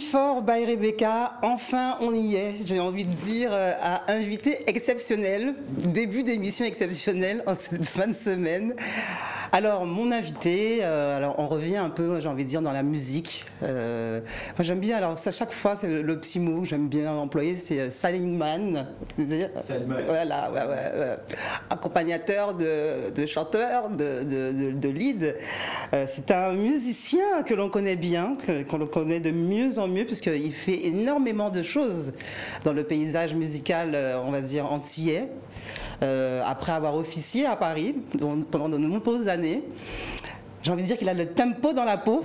Before by Rebecca, enfin on y est, j'ai envie de dire, à invité exceptionnel, début d'émission exceptionnelle en cette fin de semaine. Alors mon invité, alors on revient un peu, j'ai envie de dire, dans la musique. Moi j'aime bien, alors ça, chaque fois c'est le petit mot que j'aime bien employer, c'est Salingman. Voilà, ouais. Accompagnateur de chanteur, de lead. C'est un musicien que l'on connaît bien, qu'on le connaît de mieux en mieux, puisqu'il fait énormément de choses dans le paysage musical, on va dire, antillais. Après avoir officié à Paris pendant de nombreuses années. J'ai envie de dire qu'il a le tempo dans la peau.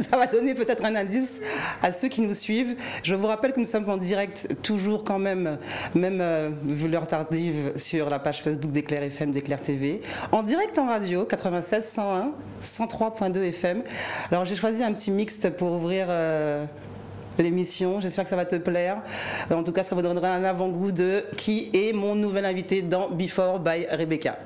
Ça va donner peut-être un indice à ceux qui nous suivent. Je vous rappelle que nous sommes en direct, toujours quand même vu l'heure tardive, sur la page Facebook d'Éclair FM, d'Éclair TV. En direct en radio, 96, 101, 103.2 FM. Alors j'ai choisi un petit mixte pour ouvrir l'émission. J'espère que ça va te plaire. En tout cas, ça vous donnera un avant-goût de qui est mon nouvel invité dans Before by Rebecca.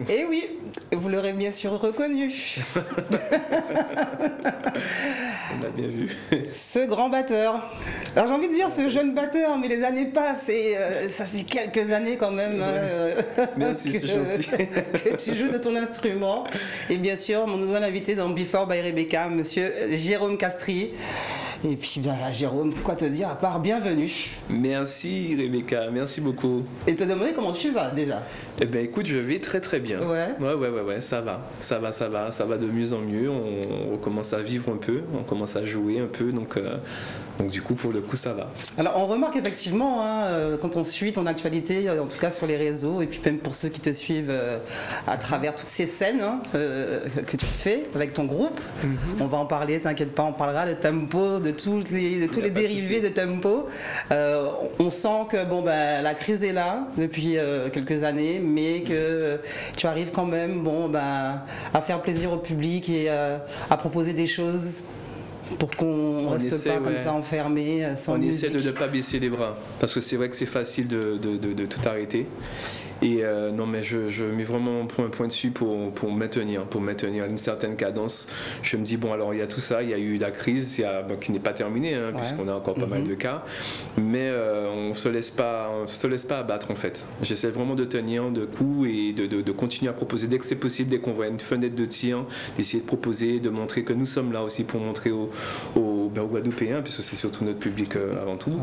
Et oui, vous l'aurez bien sûr reconnu. On a bien vu. Ce grand batteur. Alors j'ai envie de dire ce jeune batteur, mais les années passent et ça fait quelques années quand même Merci, c'est gentil. que tu joues de ton instrument. Et bien sûr, mon nouvel invité dans Before by Rebecca, monsieur Jérôme Castries. Et puis, Jérôme, quoi te dire à part bienvenue. Merci Rebecca, merci beaucoup. Et te demander comment tu vas déjà. Eh ben écoute, je vais très très bien. Ouais, ça va de mieux en mieux. On commence à vivre un peu, on commence à jouer un peu, donc du coup pour le coup ça va. Alors on remarque effectivement quand on suit ton actualité, en tout cas sur les réseaux, et puis même pour ceux qui te suivent à travers toutes ces scènes que tu fais avec ton groupe. On va en parler, t'inquiète pas, on parlera de tempo, de tous les dérivés de tempo. On sent que la crise est là depuis quelques années, mais que tu arrives quand même à faire plaisir au public et à proposer des choses pour qu'on ne reste pas comme ça enfermé sans musique. On essaie de ne pas baisser les bras, parce que c'est vrai que c'est facile de tout arrêter. Et non, mais je mets vraiment un point dessus pour maintenir une certaine cadence. Je me dis, bon, alors il y a tout ça, il y a eu la crise qui n'est pas terminée, puisqu'on a encore pas mal de cas, mais on ne se laisse pas abattre en fait. J'essaie vraiment de tenir de coup et de continuer à proposer dès que c'est possible, dès qu'on voit une fenêtre de tir, d'essayer de proposer, de montrer que nous sommes là aussi pour montrer aux Guadeloupéens, puisque c'est surtout notre public avant tout,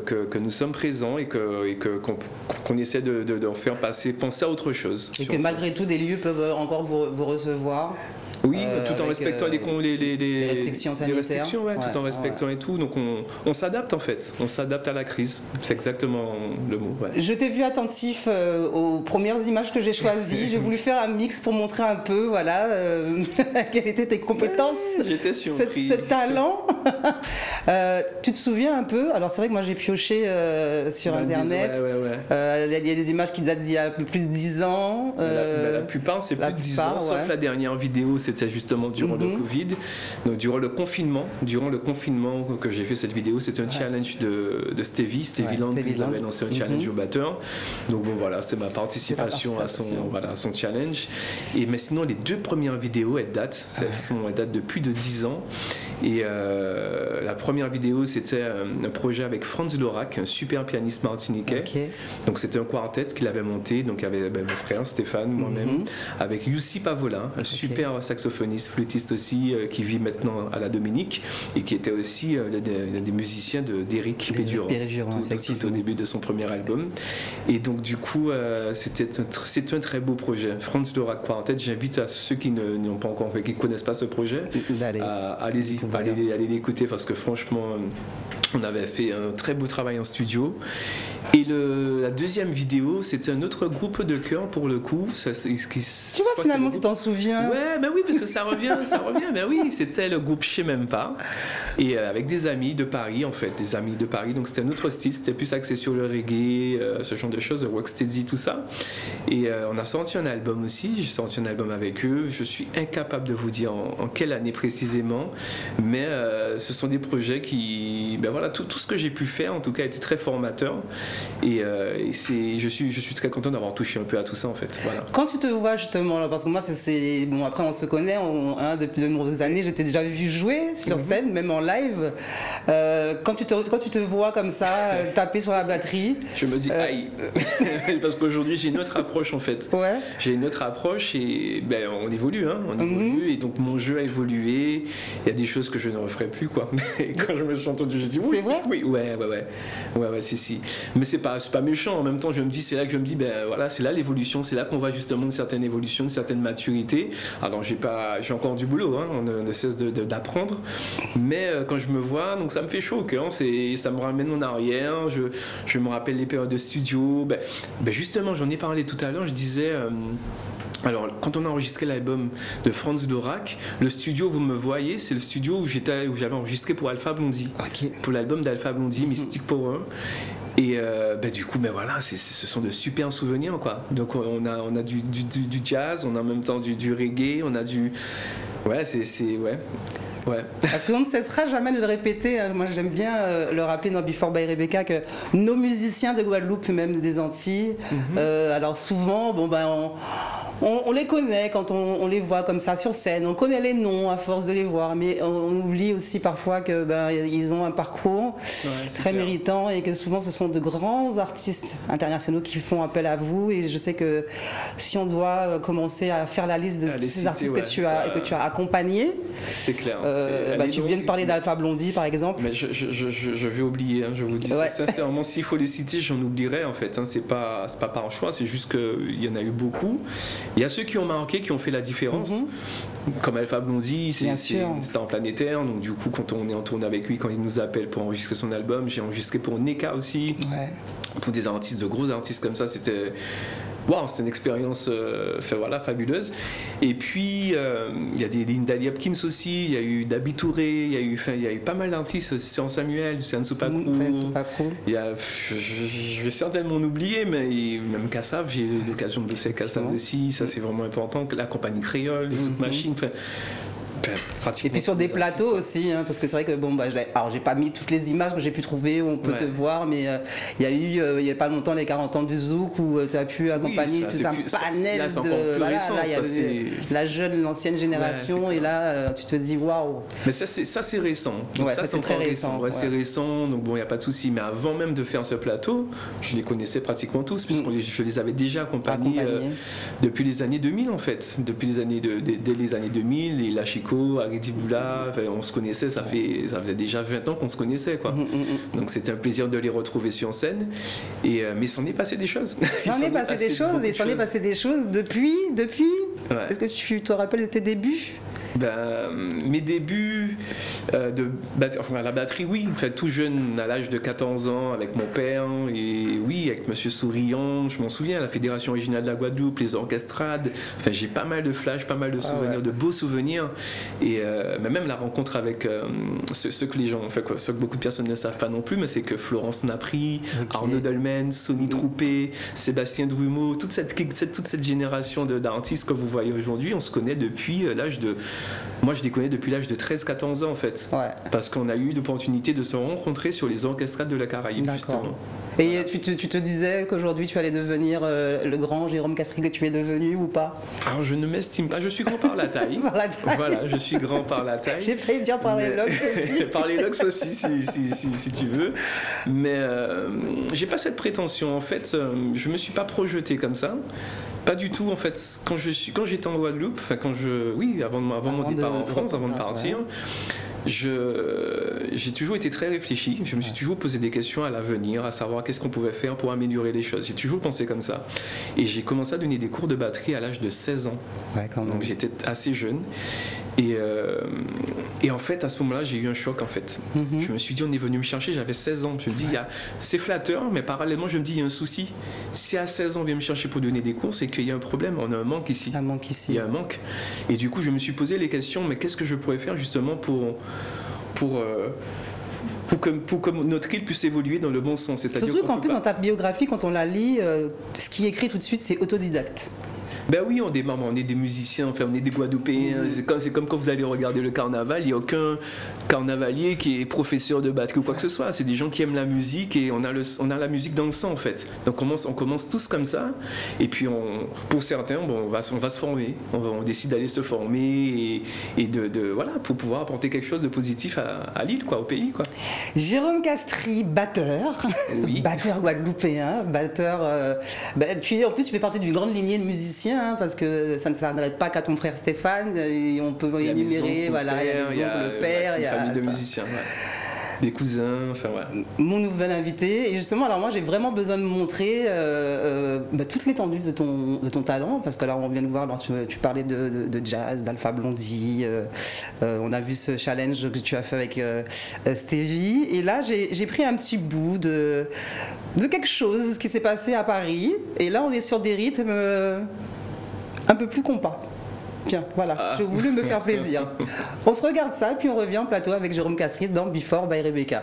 que nous sommes présents et qu'on essaie de faire penser à autre chose. Et que malgré tout, des lieux peuvent encore vous recevoir. Oui, tout en respectant les restrictions sanitaires. Tout en respectant et tout. Donc on s'adapte en fait. On s'adapte à la crise. C'est exactement le mot. Ouais. Je t'ai vu attentif aux premières images que j'ai choisies. J'ai voulu faire un mix pour montrer un peu, quelles étaient tes compétences. J'étais surpris. Ce talent. Tu te souviens un peu? Alors c'est vrai que moi j'ai pioché sur Internet. Il y a des images qui datent d'il y a un peu plus de 10 ans. La plupart, c'est plus de 10 ans, sauf la dernière vidéo. C'était justement durant le Covid, donc durant le confinement que j'ai fait cette vidéo. C'était un challenge de Stevie Land qui nous avait lancé un challenge au batteur. Donc bon voilà, c'était ma participation à son challenge. Mais sinon les deux premières vidéos elles datent de plus de 10 ans. Et la première vidéo c'était un projet avec Franz Lorak, un super pianiste martiniquais. Donc c'était un quartet qu'il avait monté, donc avec mon frère Stéphane, moi-même, avec Youssi Pavola, un super saxophoniste, flûtiste aussi, qui vit maintenant à la Dominique et qui était aussi l'un des musiciens d'Éric Péduran, tout au début de son premier album. Et donc du coup c'est un très beau projet. Franz Lorak Quartet, j'invite à ceux qui n'ont pas encore fait, qui ne connaissent pas ce projet, allez-y, allez l'écouter, parce que franchement on avait fait un très beau travail en studio. Et la deuxième vidéo, c'était un autre groupe de chœur pour le coup. Tu vois, finalement, tu t'en souviens. Ouais, ben oui, parce que ça revient. Ben oui, c'était le groupe Je sais même pas. Et avec des amis de Paris, en fait, Donc c'était un autre style, c'était plus axé sur le reggae, ce genre de choses, le rocksteady, tout ça. Et on a sorti un album aussi. J'ai sorti un album avec eux. Je suis incapable de vous dire en quelle année précisément, mais ce sont des projets qui, tout ce que j'ai pu faire, en tout cas, a été très formateur. Et je suis très content d'avoir touché un peu à tout ça en fait. Voilà. Quand tu te vois justement là, parce que moi après on se connaît depuis de nombreuses années, je t'ai déjà vu jouer sur scène, même en live. Quand tu te vois comme ça taper sur la batterie, je me dis aïe, parce qu'aujourd'hui j'ai une autre approche en fait. J'ai une autre approche et on évolue, et donc mon jeu a évolué. Il y a des choses que je ne referai plus quoi. Et quand je me suis entendu, j'ai dit oui. C'est vrai? Oui, ouais, si. Mais c'est pas méchant, en même temps c'est là que je me dis c'est là l'évolution, c'est là qu'on voit justement une certaine évolution, une certaine maturité. Alors j'ai encore du boulot, on ne cesse d'apprendre, mais quand je me vois, donc ça me fait chaud au cœur, ça me ramène en arrière, je me rappelle les périodes de studio, justement j'en ai parlé tout à l'heure, je disais alors, quand on a enregistré l'album de Franz Lorak, le studio, vous me voyez, c'est le studio où j'avais enregistré pour Alpha Blondy, pour l'album d'Alpha Blondy, Mystic Power. Et du coup, ce sont de super souvenirs, quoi. Donc on a du jazz, on a en même temps du reggae, on a du... Ouais, Ouais. Parce qu'on ne cessera jamais de le répéter. Moi, j'aime bien le rappeler dans Before by Rebecca que nos musiciens de Guadeloupe, même des Antilles, alors souvent, on les connaît quand on les voit comme ça sur scène, on connaît les noms à force de les voir, mais on oublie aussi parfois que ils ont un parcours très méritant et que souvent ce sont de grands artistes internationaux qui font appel à vous. Et je sais que si on doit commencer à faire la liste de tous ces artistes que tu as accompagnés, c'est clair. Tu viens de parler d'Alpha Blondy par exemple. Mais je vais oublier, je vous dis sincèrement, s'il faut les citer, j'en oublierai en fait. C'est pas par un choix, c'est juste qu'il y en a eu beaucoup. Il y a ceux qui ont marqué, qui ont fait la différence. Comme Alpha Blondy, c'était en planétaire, donc du coup quand on est en tournée avec lui, quand il nous appelle pour enregistrer son album, j'ai enregistré pour Neka aussi, pour des artistes, de gros artistes comme ça, c'était une expérience fabuleuse. Et puis il y a des Linda Hopkins aussi, il y a eu Dabi Touré, il y a eu pas mal d'artistes, Lucian Samuel, Lucian Soupacrou. Je vais certainement en oublier, mais même Kassav, j'ai eu l'occasion de bosser avec Kassav aussi, ça c'est vraiment important, la compagnie créole, les Souk Machine. Et puis sur des plateaux aussi, parce que c'est vrai que alors j'ai pas mis toutes les images que j'ai pu trouver où on peut te voir, mais il y a eu il y a pas longtemps les 40 ans du Zouk où tu as pu accompagner tout un panel l'ancienne génération, et là tu te dis waouh. Mais ça c'est récent. Donc ça c'est très récent. C'est récent, donc bon il y a pas de souci. Mais avant même de faire ce plateau, je les connaissais pratiquement tous puisque je les avais déjà accompagnés depuis les années 2000 en fait, dès les années 2000, et la Chico, Aridi Boula, on se connaissait, ça faisait déjà 20 ans qu'on se connaissait quoi. Donc c'était un plaisir de les retrouver sur scène, mais s'en est passé des choses. S'en est passé des choses depuis. Est-ce que tu te rappelles de tes débuts? Mes débuts à la batterie, oui, tout jeune, à l'âge de 14 ans, avec mon père, et oui, avec Monsieur Souriant, je m'en souviens, la Fédération Régionale de la Guadeloupe, les orchestrades, j'ai pas mal de flashs, pas mal de souvenirs, de beaux souvenirs, et même la rencontre avec ceux que les gens, ceux que beaucoup de personnes ne savent pas non plus, mais c'est que Florence Napri, Arnaud Dolmen, Sonny Troupé, Sébastien Drumeau, toute cette génération d'artistes que vous voyez aujourd'hui, on se connaît depuis l'âge de... Moi, je les connais depuis l'âge de 13-14 ans, en fait. Parce qu'on a eu l'opportunité de se rencontrer sur les orchestrades de la Caraïbe, justement. Et tu te disais qu'aujourd'hui, tu allais devenir le grand Jérôme Castries que tu es devenu ou pas? Alors, je ne m'estime pas. Je suis grand par la taille. Voilà, je suis grand par la taille. J'ai failli dire par les locks aussi. Par les locks aussi, si tu veux. Mais j'ai pas cette prétention. En fait, je me suis pas projeté comme ça. Pas du tout en fait. Quand j'étais en Guadeloupe, avant mon départ en France, avant de partir, j'ai toujours été très réfléchi. Je me suis toujours posé des questions à l'avenir, à savoir qu'est-ce qu'on pouvait faire pour améliorer les choses. J'ai toujours pensé comme ça. Et j'ai commencé à donner des cours de batterie à l'âge de 16 ans. Donc j'étais assez jeune. Et en fait, à ce moment-là, j'ai eu un choc en fait. Je me suis dit, on est venu me chercher, j'avais 16 ans. Je me dis, c'est flatteur, mais parallèlement, je me dis, il y a un souci. Si à 16 ans, on vient me chercher pour donner des cours, c'est qu'il y a un problème, on a un manque ici. Il y a un manque. Et du coup, je me suis posé les questions, mais qu'est-ce que je pourrais faire justement pour que notre île puisse évoluer dans le bon sens. Surtout qu'en plus, dans ta biographie, quand on la lit, ce qui est écrit tout de suite, c'est autodidacte. Oui, on est des musiciens, on est des Guadeloupéens. C'est comme quand vous allez regarder le carnaval, il n'y a aucun carnavalier qui est professeur de batterie ou quoi que ce soit. C'est des gens qui aiment la musique et on a la musique dans le sang en fait. Donc on commence tous comme ça. Et puis pour certains, on va se former. On décide d'aller se former et pour pouvoir apporter quelque chose de positif à l'île, au pays. Jérôme Castries, batteur, batteur guadeloupéen, batteur. En plus, tu fais partie d'une grande lignée de musiciens. Parce que ça ne s'arrête pas qu'à ton frère Stéphane, et on peut énumérer, il y a le père, il y a une famille de musiciens, des cousins, Mon nouvel invité, et justement, alors moi j'ai vraiment besoin de montrer toute l'étendue de ton talent, parce que là on vient de voir, tu parlais de jazz, d'Alpha Blondy, on a vu ce challenge que tu as fait avec Stevie, et là j'ai pris un petit bout de quelque chose qui s'est passé à Paris, et là on est sur des rythmes un peu plus compas. Tiens, voilà, j'ai voulu me faire plaisir. On se regarde ça, puis on revient en plateau avec Jérôme Castries dans Before by Rebecca.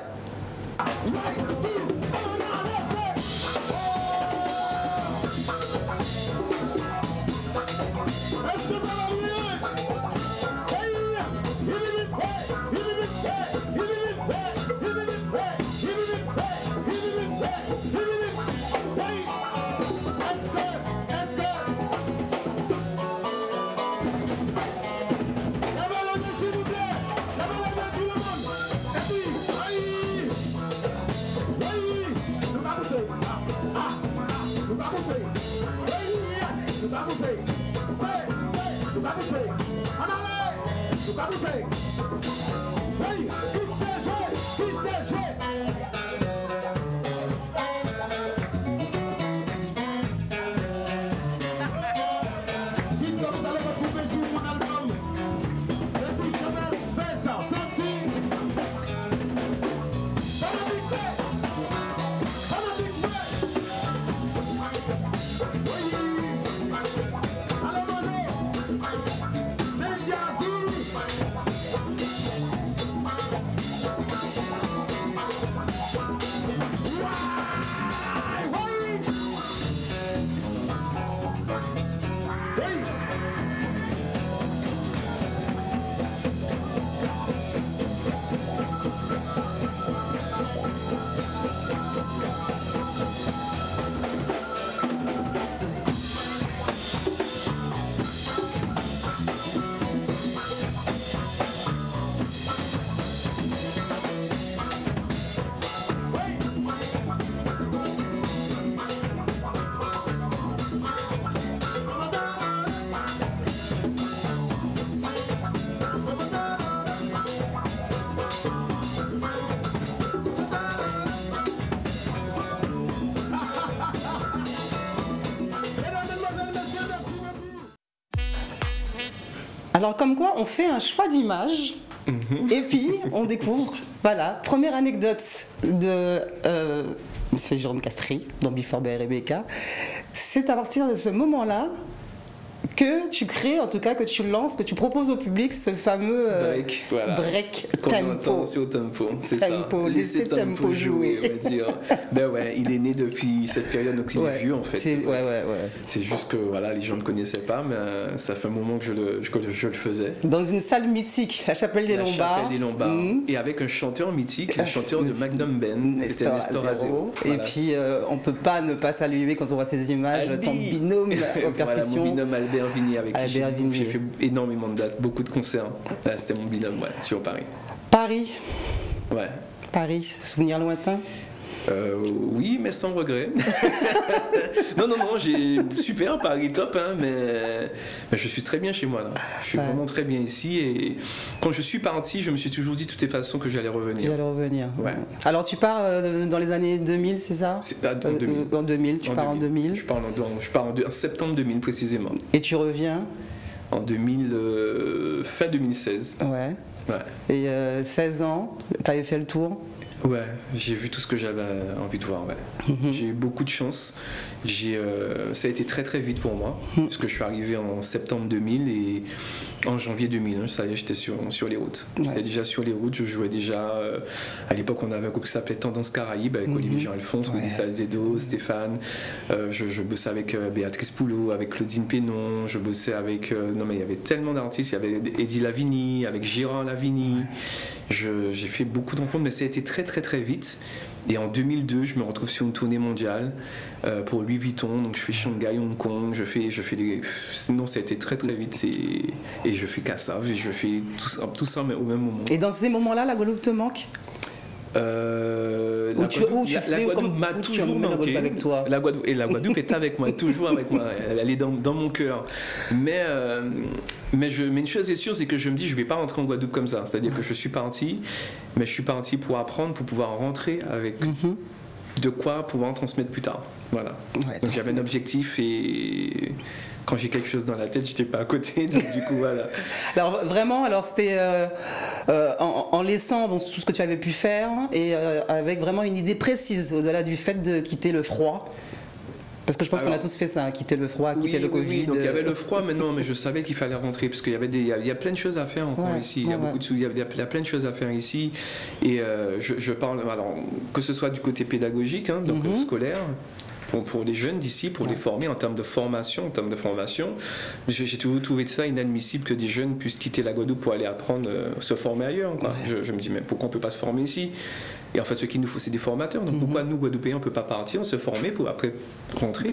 Alors comme quoi, on fait un choix d'image et puis on découvre, voilà, première anecdote de M. Jérôme Castries dans Before Bear Rebecca. C'est à partir de ce moment-là que tu crées, en tout cas que tu lances, que tu proposes au public ce fameux break, voilà. Break tempo. Sur tempo, c'est ça. Laisser tempo jouer. On va dire. Ben ouais, il est né depuis cette période, donc il est vieux en fait. C'est juste que voilà, les gens ne connaissaient pas, mais ça fait un moment que je le faisais. Dans une salle mythique, la Chapelle des Lombards. Chapelle des Lombards. Et avec un chanteur mythique, le chanteur de Magnum Ben, c'était Nestor Azero. Voilà. Et puis on peut pas ne pas saluer quand on voit ces images, ton binôme en percussion. Voilà, mon binôme Albert Vigny avec qui j'ai fait énormément de dates, beaucoup de concerts. C'était mon binôme, sur Paris. Paris. Ouais. Paris, souvenir lointain. Oui, mais sans regret. non, j'ai super Paris top, hein, mais je suis très bien chez moi là. Je suis vraiment très bien ici et quand je suis parti, je me suis toujours dit de toutes les façons que j'allais revenir. Ouais. Alors tu pars dans les années 2000, c'est ça? En 2000. En 2000, tu pars en 2000. Je pars en septembre 2000 précisément. Et tu reviens en 2000, fin 2016. Ouais. Et 16 ans, tu avais fait le tour? Ouais, j'ai vu tout ce que j'avais envie de voir. Ouais. J'ai eu beaucoup de chance. Ça a été très très vite pour moi, parce que je suis arrivé en septembre 2000 et en janvier 2001, ça y est, j'étais sur les routes. J'étais déjà sur les routes, je jouais déjà. À l'époque, on avait un groupe qui s'appelait Tendance Caraïbe avec Olivier Jean-Alphonse, Rudy Salzedo, Stéphane. Je bossais avec Béatrice Poulot, avec Claudine Pénon. Je bossais avec. Non, mais il y avait tellement d'artistes. Il y avait Eddie Lavigny, avec Gérard Lavigny. J'ai fait beaucoup de rencontres, mais ça a été très très très vite. Et en 2002, je me retrouve sur une tournée mondiale pour Louis Vuitton. Donc je fais Shanghai, Hong Kong, je fais des... Sinon, ça a été très très vite. Et je fais Kassav, je fais tout ça mais au même moment. Et dans ces moments-là, la Guadeloupe te manque? La Guadeloupe m'a toujours manqué. La Guadeloupe est avec moi, toujours avec moi. Elle est dans mon cœur. Mais une chose est sûre, c'est que je me dis, je ne vais pas rentrer en Guadeloupe comme ça. C'est-à-dire que je suis parti, mais je suis parti pour apprendre, pour pouvoir rentrer avec de quoi pouvoir en transmettre plus tard. Voilà. Ouais, donc j'avais un objectif et quand j'ai quelque chose dans la tête, je n'étais pas à côté. Donc du coup, voilà. Alors vraiment, c'était en laissant tout ce que tu avais pu faire et avec vraiment une idée précise au-delà du fait de quitter le froid. Parce que je pense qu'on a tous fait ça, quitter le froid, quitter le Covid. Oui, donc il y avait le froid, mais je savais qu'il fallait rentrer parce qu'il y a plein de choses à faire encore ici. Il y a plein de choses à faire ici. Et je parle, alors, que ce soit du côté pédagogique, hein, donc scolaire, pour les jeunes d'ici, pour les former en termes de formation. J'ai toujours trouvé ça inadmissible que des jeunes puissent quitter la Guadeloupe pour aller apprendre, se former ailleurs. Quoi. Je me dis, mais pourquoi on ne peut pas se former ici? Et en fait, ce qu'il nous faut, c'est des formateurs. Donc pourquoi nous, Guadeloupéens, on ne peut pas partir, se former pour après rentrer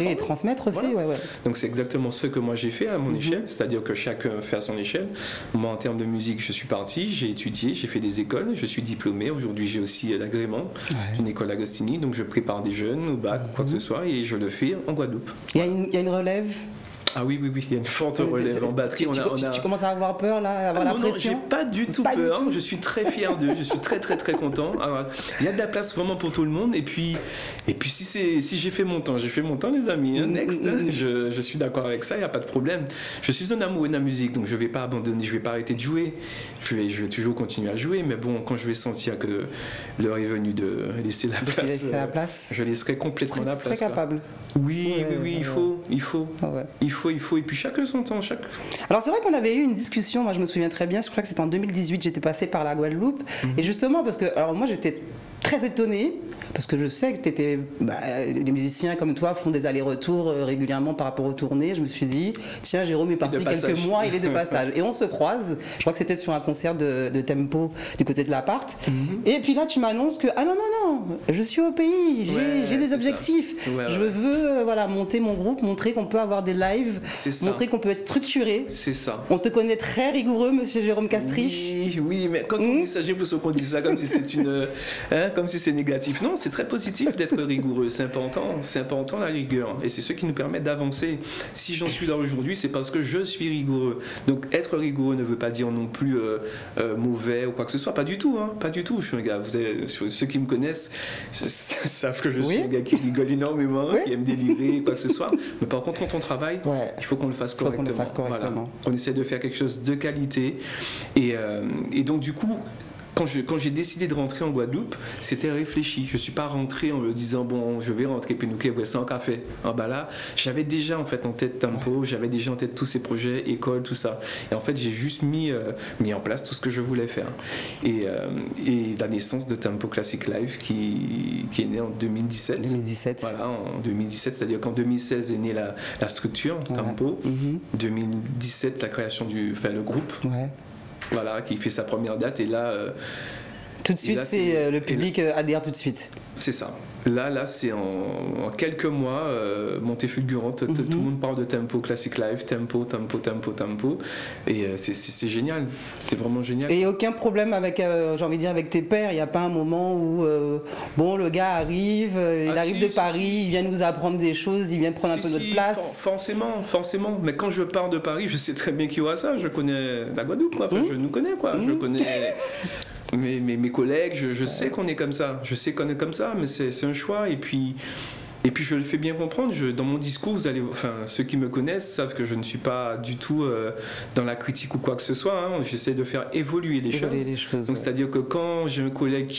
et transmettre aussi, voilà. Donc c'est exactement ce que moi j'ai fait à mon échelle, c'est-à-dire que chacun fait à son échelle. Moi, en termes de musique, je suis parti, j'ai étudié, j'ai fait des écoles, je suis diplômé. Aujourd'hui, j'ai aussi l'agrément d'une école Agostini, donc je prépare des jeunes au bac ou quoi que ce soit, et je le fais en Guadeloupe. Il y a une relève? Ah oui, il y a une forte relève en batterie. Tu commences à avoir peur là, à avoir la pression? Non, j'ai pas du tout peur. Je suis très fier d'eux. Je suis très content. Alors, il y a de la place vraiment pour tout le monde. Et puis si j'ai fait mon temps, les amis. Next, je suis d'accord avec ça. Il y a pas de problème. Je suis un amoureux de la musique, donc je vais pas abandonner. Je vais pas arrêter de jouer. Je vais toujours continuer à jouer. Mais bon, quand je vais sentir que l'heure est venue de laisser la place, je laisserai complètement la place. Tu serais capable? Oui, il faut. Il faut. Et puis chacun son temps. Alors c'est vrai qu'on avait eu une discussion, moi je me souviens très bien, je crois que c'était en 2018, j'étais passée par la Guadeloupe, et justement parce que, alors moi j'étais très étonnée, parce que je sais que les musiciens comme toi font des allers-retours régulièrement par rapport aux tournées. Je me suis dit, tiens, Jérôme est parti quelques mois, il est de passage. Et on se croise, je crois que c'était sur un concert de Tempo du côté de l'appart. Et puis là, tu m'annonces que, ah non, je suis au pays, j'ai des objectifs. Je veux monter mon groupe, montrer qu'on peut avoir des lives, montrer qu'on peut être structuré. C'est ça. On te connaît très rigoureux, monsieur Jérôme Castriche. Oui, mais quand on dit ça, j'ai l'impression qu'on dit ça comme si c'est comme si c'est négatif. Non, c'est très positif d'être rigoureux. C'est important la rigueur. Et c'est ce qui nous permet d'avancer. Si j'en suis là aujourd'hui, c'est parce que je suis rigoureux. Donc être rigoureux ne veut pas dire non plus mauvais ou quoi que ce soit. Pas du tout. Pas du tout. Je suis un gars, ceux qui me connaissent savent que je suis un gars qui rigole énormément, qui aime délirer, quoi que ce soit. Mais par contre, quand on travaille, il faut qu'on le fasse correctement. Voilà. On essaie de faire quelque chose de qualité. Et donc du coup, quand j'ai décidé de rentrer en Guadeloupe, c'était réfléchi. Je ne suis pas rentré en me disant, bon, je vais rentrer, puis nous, voici un café. En bas là, j'avais déjà en fait en tête Tempo, j'avais déjà en tête tous ces projets, école, tout ça. Et en fait, j'ai juste mis en place tout ce que je voulais faire. Et la naissance de Tempo Classic Live qui est née en 2017. 2017. Voilà, en 2017, c'est-à-dire qu'en 2016 est née la structure, Tempo. 2017, la création le groupe. Voilà, qui fait sa première date, et là... tout de suite, le public adhère tout de suite. C'est ça. Là, c'est en quelques mois, montée fulgurante, tout le monde parle de Tempo Classic Live, Tempo. Et c'est génial, c'est vraiment génial. Et aucun problème avec, j'ai envie de dire, avec tes pairs. Il n'y a pas un moment où, le gars arrive, il arrive de Paris, il vient nous apprendre des choses, il vient prendre un peu notre place. Forcément. Mais quand je pars de Paris, je sais très bien qu'il y aura ça. Je connais la Guadeloupe, quoi. Enfin, je nous connais, quoi. Je connais... Mes collègues, je sais qu'on est comme ça. Je sais qu'on est comme ça, mais c'est un choix. Et puis je le fais bien comprendre. Dans mon discours, ceux qui me connaissent savent que je ne suis pas du tout dans la critique ou quoi que ce soit. J'essaie de faire évoluer les choses. Donc, c'est-à-dire que quand j'ai un collègue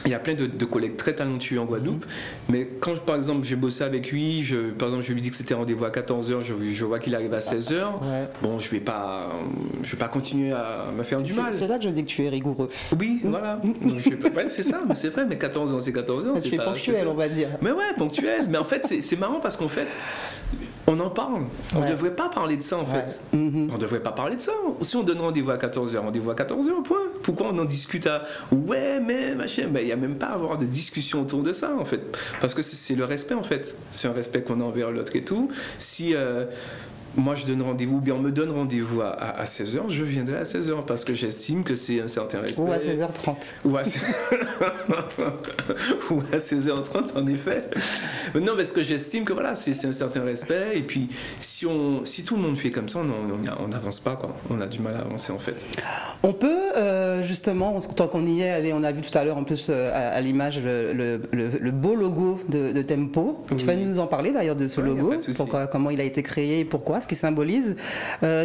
il y a plein de collègues très talentueux en Guadeloupe, mais quand par exemple j'ai bossé avec lui, par exemple je lui dis que c'était rendez-vous à 14h, je vois qu'il arrive à 16h, bon je vais pas continuer à me faire du mal. C'est là que je dis que tu es rigoureux. Oui, voilà. C'est ça, mais c'est vrai, mais 14h c'est 14h. Tu es ponctuel, on va dire. Mais ouais, ponctuel, mais en fait c'est marrant parce qu'en fait, on en parle. On ne devrait pas parler de ça en fait. On ne devrait pas parler de ça. Si on donne rendez-vous à 14h, point. Pourquoi on en discute à mais machin, il n'y a même pas à avoir de discussion autour de ça en fait. Parce que c'est le respect en fait. C'est un respect qu'on a envers l'autre et tout. Si moi je donne rendez-vous, ou bien on me donne rendez-vous à 16h, je viendrai à 16h parce que j'estime que c'est un certain respect. Ou à 16h30. Ou à 16h30 en effet. Mais non, parce que j'estime que voilà, c'est un certain respect, et puis si tout le monde fait comme ça, on n'avance pas, quoi. On a du mal à avancer en fait. On peut justement, tant qu'on y est, allez, on a vu tout à l'heure en plus à l'image le beau logo de Tempo. Tu vas nous en parler d'ailleurs de ce logo, comment il a été créé et pourquoi, ce qui symbolise.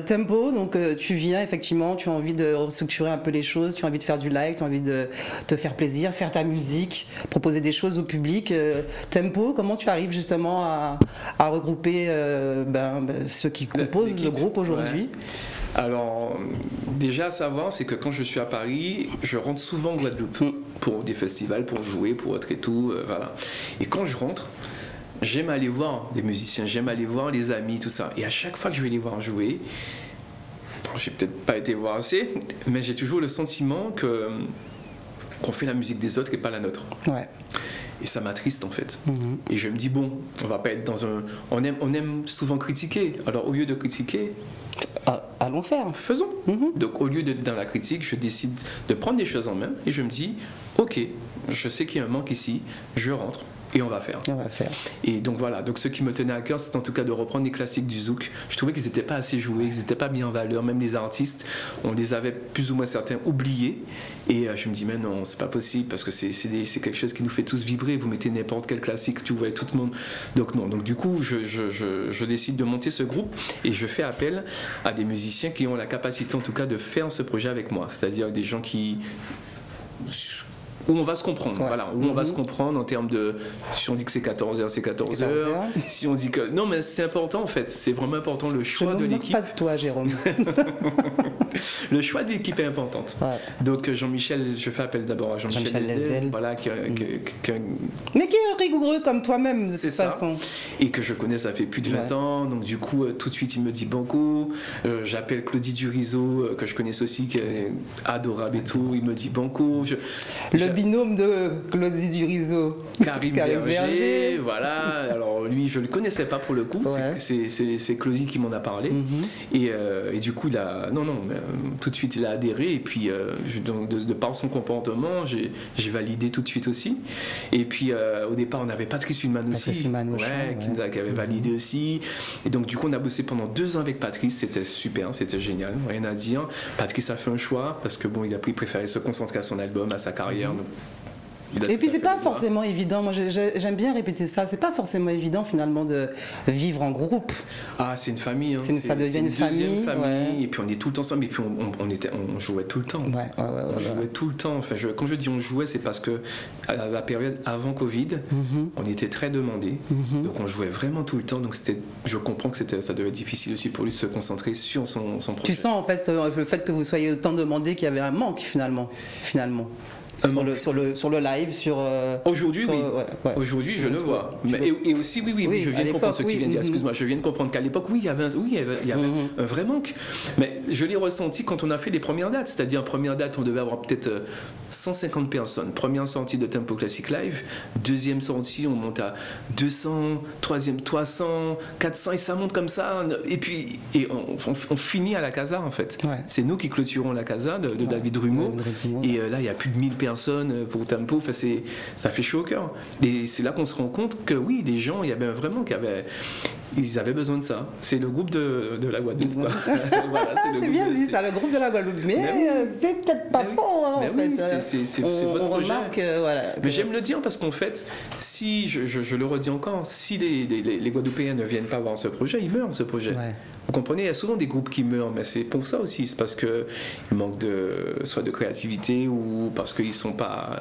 Tempo, donc tu viens effectivement, tu as envie de restructurer un peu les choses, tu as envie de faire du live, tu as envie de te faire plaisir, faire ta musique, proposer des choses au public. Tempo, comment tu arrives justement à regrouper ceux qui composent le groupe aujourd'hui? Alors, déjà à savoir, c'est que quand je suis à Paris, je rentre souvent en Guadeloupe pour des festivals, pour jouer, pour autre et tout, voilà. Et quand je rentre, j'aime aller voir les musiciens, j'aime aller voir les amis, tout ça. Et à chaque fois que je vais les voir jouer, bon, j'ai peut-être pas été voir assez, mais j'ai toujours le sentiment qu'on fait la musique des autres et pas la nôtre. Ouais. Et ça m'attriste en fait. Et je me dis, bon, on va pas être dans un... On aime souvent critiquer. Alors au lieu de critiquer... allons faire. Faisons. Donc au lieu d'être dans la critique, je décide de prendre des choses en main et je me dis, ok, je sais qu'il y a un manque ici, je rentre Et on va faire. Et donc voilà, donc ce qui me tenait à cœur, c'est en tout cas de reprendre les classiques du zouk. Je trouvais qu'ils n'étaient pas assez joués, qu'ils n'étaient pas mis en valeur, même les artistes, on les avait plus ou moins certains oubliés. Et je me dis, mais non, c'est pas possible, parce que c'est quelque chose qui nous fait tous vibrer. Vous mettez n'importe quel classique, tu vois, tout le monde. Donc non, donc du coup, je décide de monter ce groupe et je fais appel à des musiciens qui ont la capacité en tout cas de faire ce projet avec moi. C'est-à-dire des gens où on va se comprendre, voilà, où on va se comprendre en termes de, si on dit que c'est 14h, c'est 14h, si on dit que, non mais c'est important en fait, c'est vraiment important le choix de l'équipe. Pas de toi Jérôme. Le choix de l'équipe est important. Donc Jean-Michel, je fais appel d'abord à Jean-Michel Lesdel, voilà, mais qui est rigoureux comme toi-même de toute façon. Et que je connais, ça fait plus de 20 ans, donc du coup tout de suite il me dit banco, j'appelle Claudie Durizo, que je connaisse aussi, qui est adorable et tout, il me dit banco. Le binôme de Claudie Durizo, Karim Berger, voilà. Alors lui, je le connaissais pas pour le coup. C'est Claudie qui m'en a parlé. Et du coup, il a, tout de suite, il a adhéré. Et puis, de par son comportement, j'ai validé tout de suite aussi. Et puis, au départ, on avait Patrice Hulman aussi, qui avait validé aussi. Et donc, du coup, on a bossé pendant 2 ans avec Patrice. C'était super, c'était génial, rien à dire. Patrice a fait un choix parce que bon, il préférait se concentrer à son album, à sa carrière. Et puis c'est pas forcément évident, moi j'aime bien répéter ça, c'est pas forcément évident finalement de vivre en groupe. Ah, c'est une famille, ça devient une famille. Et puis on est tout le temps ensemble, et puis on jouait tout le temps. On jouait tout le temps. Enfin, quand je dis on jouait, c'est parce que à la période avant Covid, on était très demandés, donc on jouait vraiment tout le temps. Donc je comprends que ça devait être difficile aussi pour lui de se concentrer sur son projet. Tu sens en fait le fait que vous soyez autant demandés qu'il y avait un manque finalement. Sur le live, aujourd'hui, oui. Aujourd'hui, je le vois. Et aussi, oui, je viens de comprendre ce que tu viens de dire. Excuse-moi, je viens de comprendre qu'à l'époque, il y avait un vrai manque. Mais je l'ai ressenti quand on a fait les premières dates. C'est-à-dire, première date, on devait avoir peut-être 150 personnes. Première sortie de Tempo Classic Live. Deuxième sortie, on monte à 200. Troisième, 300, 400. Et ça monte comme ça. Et puis, on finit à la Casa, en fait. C'est nous qui clôturons la Casa de David Rumeau. Et là, il y a plus de 1000 personnes pour Tempo, ça fait chaud au cœur. Et c'est là qu'on se rend compte que oui, les gens, il y avait vraiment ils avaient besoin de ça. C'est le groupe de la Guadeloupe. Voilà, c'est bien dit ça, le groupe de la Guadeloupe. Mais c'est peut-être pas faux. En fait. C'est votre projet. Remarque, mais j'aime le dire parce qu'en fait, si je le redis encore, si les Guadeloupéens ne viennent pas voir ce projet, ils meurent ce projet. Vous comprenez, il y a souvent des groupes qui meurent, mais c'est pour ça aussi, c'est parce qu'ils manquent soit de créativité ou parce qu'ils ne sont pas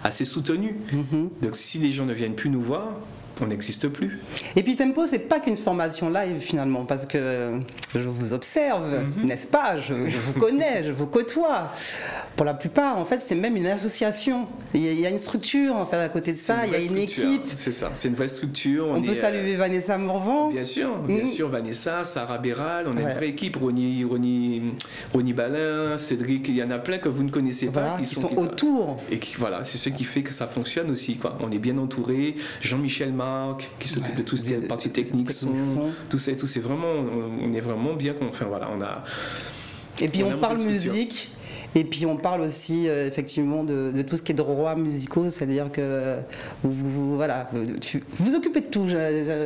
assez soutenus. Donc si les gens ne viennent plus nous voir, on n'existe plus. Et puis Tempo, c'est pas qu'une formation live finalement, parce que je vous observe, n'est-ce pas, je vous connais, je vous côtoie. Pour la plupart, en fait, c'est même une association. Il y a une structure, en fait, à côté de ça, il y a une équipe. C'est ça, c'est une vraie structure. On peut saluer Vanessa Morvan. Bien sûr, Vanessa, Sarah Béral, on a une vraie équipe, Ronnie Balin, Cédric, il y en a plein que vous ne connaissez pas, qui sont autour. Et c'est ce qui fait que ça fonctionne aussi, quoi. On est bien entouré. Jean-Michel qui s'occupe de tout ce qui est partie technique, son, tout ça, c'est vraiment, on est vraiment bien, on a. Et puis on parle musique. Et puis on parle aussi effectivement de tout ce qui est droits musicaux, c'est-à-dire que vous occupez de tout.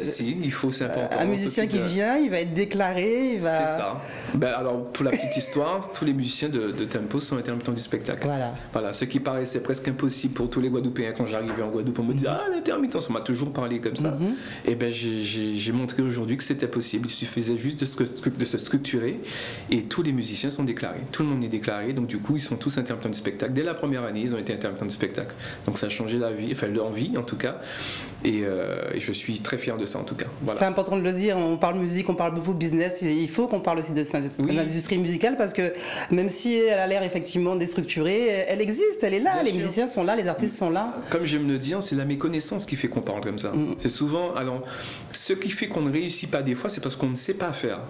Si, il faut, c'est important. Un musicien qui vient, il va être déclaré. C'est ça. Alors pour la petite histoire, tous les musiciens de Tempo sont intermittents du spectacle. Voilà, ce qui paraissait presque impossible pour tous les Guadeloupéens quand j'arrivais en Guadeloupe, on me disait l'intermittence, on m'a toujours parlé comme ça. Et j'ai montré aujourd'hui que c'était possible. Il suffisait juste de se structurer et tous les musiciens sont déclarés. Tout le monde est déclaré, donc du coup, ils sont tous intermittents du spectacle. Dès la première année, ils ont été intermittents du spectacle. Donc ça a changé leur vie en tout cas. Et je suis très fier de ça en tout cas. Voilà. C'est important de le dire, on parle musique, on parle beaucoup business. Il faut qu'on parle aussi de l'industrie musicale parce que même si elle a l'air effectivement déstructurée, elle existe, elle est là. Les musiciens sont là, les artistes sont là. Comme j'aime le dire, c'est la méconnaissance qui fait qu'on parle comme ça. C'est souvent, alors, ce qui fait qu'on ne réussit pas des fois, c'est parce qu'on ne sait pas faire.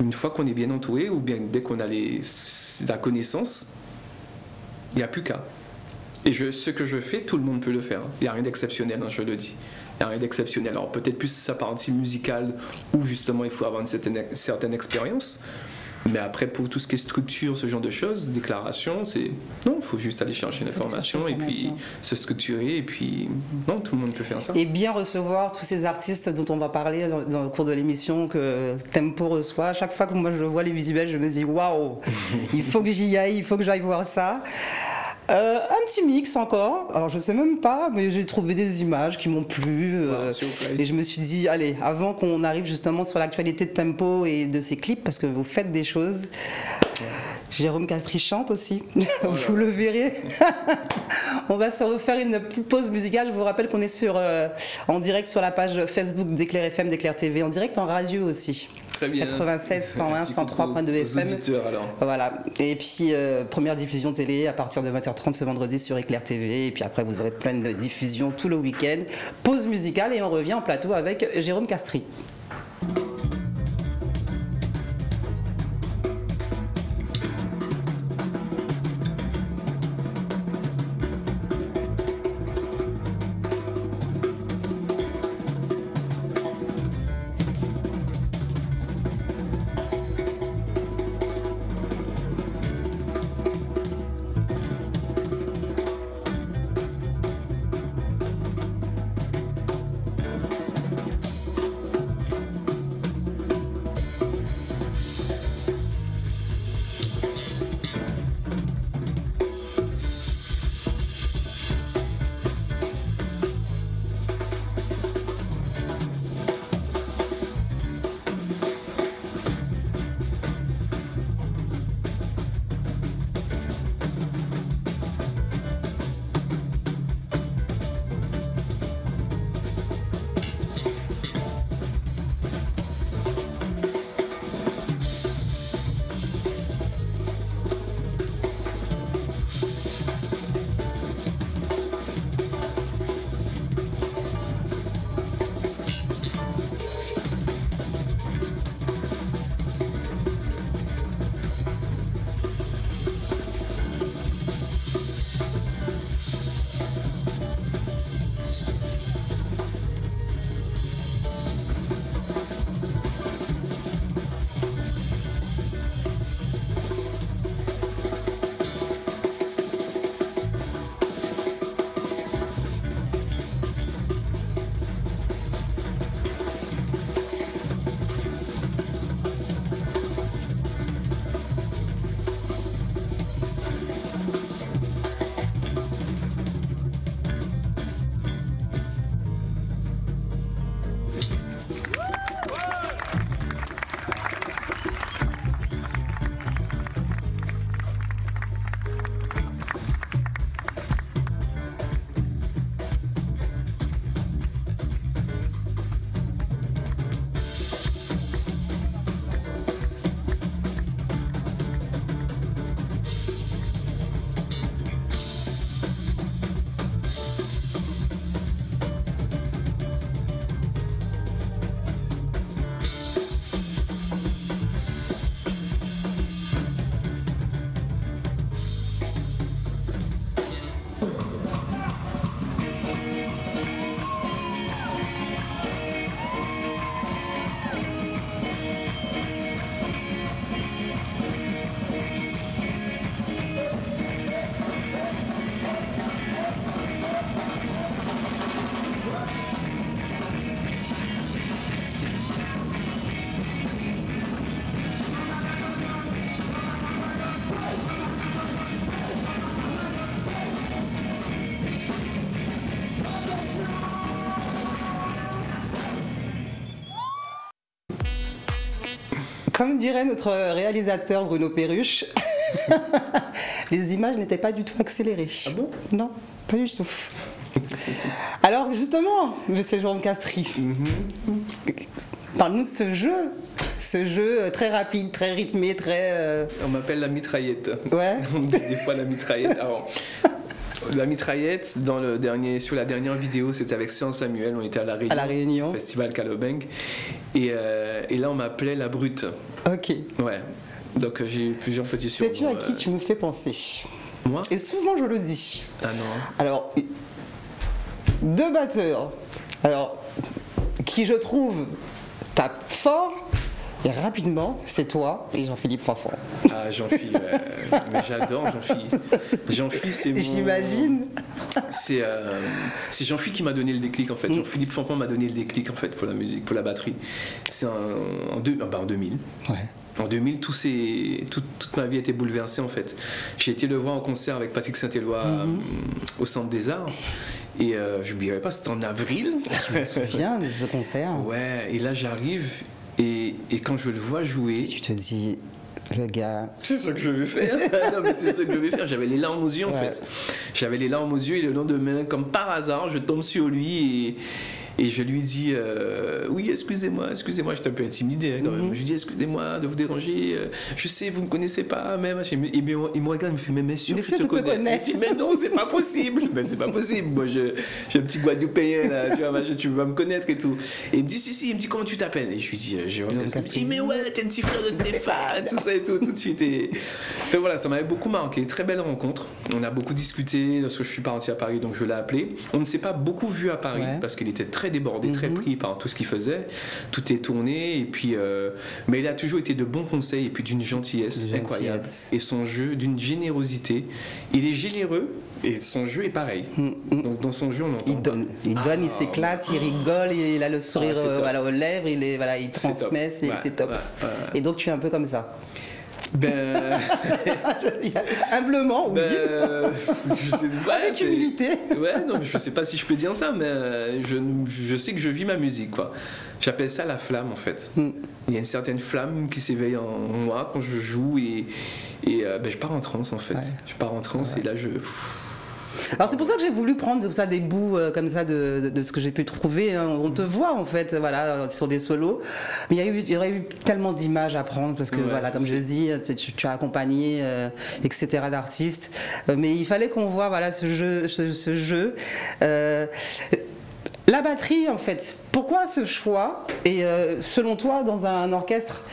Une fois qu'on est bien entouré, ou bien dès qu'on a la connaissance, il n'y a plus qu'à. Et ce que je fais, tout le monde peut le faire. Il n'y a rien d'exceptionnel, je le dis. Il n'y a rien d'exceptionnel. Alors peut-être plus sa partie musicale, où justement il faut avoir une certaine expérience. Mais après, pour tout ce qui est structure, ce genre de choses, déclaration, non, il faut juste aller chercher l'information et puis se structurer. Et puis, non, tout le monde peut faire ça. Et bien recevoir tous ces artistes dont on va parler dans le cours de l'émission, que Tempo reçoit. À chaque fois que moi je vois les visuels, je me dis waouh, il faut que j'y aille, il faut que j'aille voir ça. Un petit mix encore, alors je sais même pas, mais j'ai trouvé des images qui m'ont plu et je me suis dit, allez, avant qu'on arrive justement sur l'actualité de Tempo et de ses clips, parce que vous faites des choses, Jérôme Castry chante aussi, vous le verrez. On va se refaire une petite pause musicale. Je vous rappelle qu'on est en direct sur la page Facebook d'Éclair FM, d'Éclair TV, en direct en radio aussi. Très bien. 96, 101, 103.2 FM. Auditeurs, alors. Voilà. Et puis, première diffusion télé à partir de 20h30 ce vendredi sur Éclair TV. Et puis après, vous aurez plein de diffusions tout le week-end. Pause musicale et on revient en plateau avec Jérôme Castry. Comme dirait notre réalisateur Bruno Perruche, les images n'étaient pas du tout accélérées. Ah bon? Non, pas du tout. Alors justement, monsieur Jérôme Castry, parle-nous de ce jeu très rapide, très rythmé, très... On m'appelle la mitraillette. Ouais. On me dit des fois la mitraillette. Alors, la mitraillette, sur la dernière vidéo, c'était avec Science Samuel, on était à La Réunion. Festival Calobeng. Et là, on m'appelait la brute. Ok. Ouais. Donc j'ai eu plusieurs petits surnoms. Sais-tu à qui tu me fais penser? Moi? Et souvent je le dis. Ah non. Alors, deux batteurs. Alors, qui je trouve tapent fort, Et rapidement, c'est toi et Jean-Philippe Fanfan. Ah, Jean-Philippe, mais j'adore Jean-Philippe. Jean-Philippe, c'est mon... J'imagine. C'est Jean-Philippe qui m'a donné le déclic, en fait. Jean-Philippe Fanfan m'a donné le déclic, en fait, pour la musique, pour la batterie. C'est en 2000. Ouais. En 2000, toute ma vie a été bouleversée, en fait. J'ai été le voir en concert avec Patrick Saint-Éloi au Centre des Arts. Et je n'oublierai pas, c'était en avril. Je me souviens de ce concert. Ouais, et là j'arrive et quand je le vois jouer... Tu te dis, le gars... C'est ce que je vais faire. Non, mais c'est ce que je vais faire. J'avais les larmes aux yeux, en fait. J'avais les larmes aux yeux et le lendemain, comme par hasard, je tombe sur lui et je lui dis oui, excusez-moi, j'étais un peu intimidé quand même. Je lui dis excusez-moi de vous déranger, je sais, vous ne me connaissez pas, même. Et bien, il me regarde, il me fait mais sûr que je te connais. Il dit mais non, c'est pas possible. Mais c'est pas possible. Moi, j'ai un petit Guadeloupéen là, tu vois, tu vas me connaître et tout. Et il me dit si, il me dit comment tu t'appelles. Et je lui dis Jérôme. Il me dit mais ouais, t'es le petit frère de Stéphane, tout ça et tout de suite. Et donc voilà, ça m'avait beaucoup marqué. Très belle rencontre. On a beaucoup discuté lorsque je suis parti à Paris, donc je l'ai appelé. On ne s'est pas beaucoup vu à Paris parce qu'il était très débordé, très pris par tout ce qu'il faisait. Tout est tourné et puis mais il a toujours été de bons conseils et puis d'une gentillesse incroyable et son jeu d'une générosité. Il est généreux et son jeu est pareil. Donc dans son jeu on entend il s'éclate, il rigole, il a le sourire aux lèvres, il transmet, c'est top. Et donc tu es un peu comme ça. Humblement, oui. Je sais pas, avec humilité. Ouais, non, mais je sais pas si je peux dire ça, mais je sais que je vis ma musique, quoi. J'appelle ça la flamme, en fait. Il y a une certaine flamme qui s'éveille en moi quand je joue et je pars en transe, en fait. Je pars en transe et là Alors c'est pour ça que j'ai voulu prendre ça, des bouts comme ça de ce que j'ai pu trouver. On te voit en fait, voilà, sur des solos. Mais il y aurait eu tellement d'images à prendre parce que voilà, comme je dis, tu as accompagné, etc. d'artistes. Mais il fallait qu'on voit voilà ce jeu. La batterie, en fait, pourquoi ce choix? Et selon toi, dans un orchestre,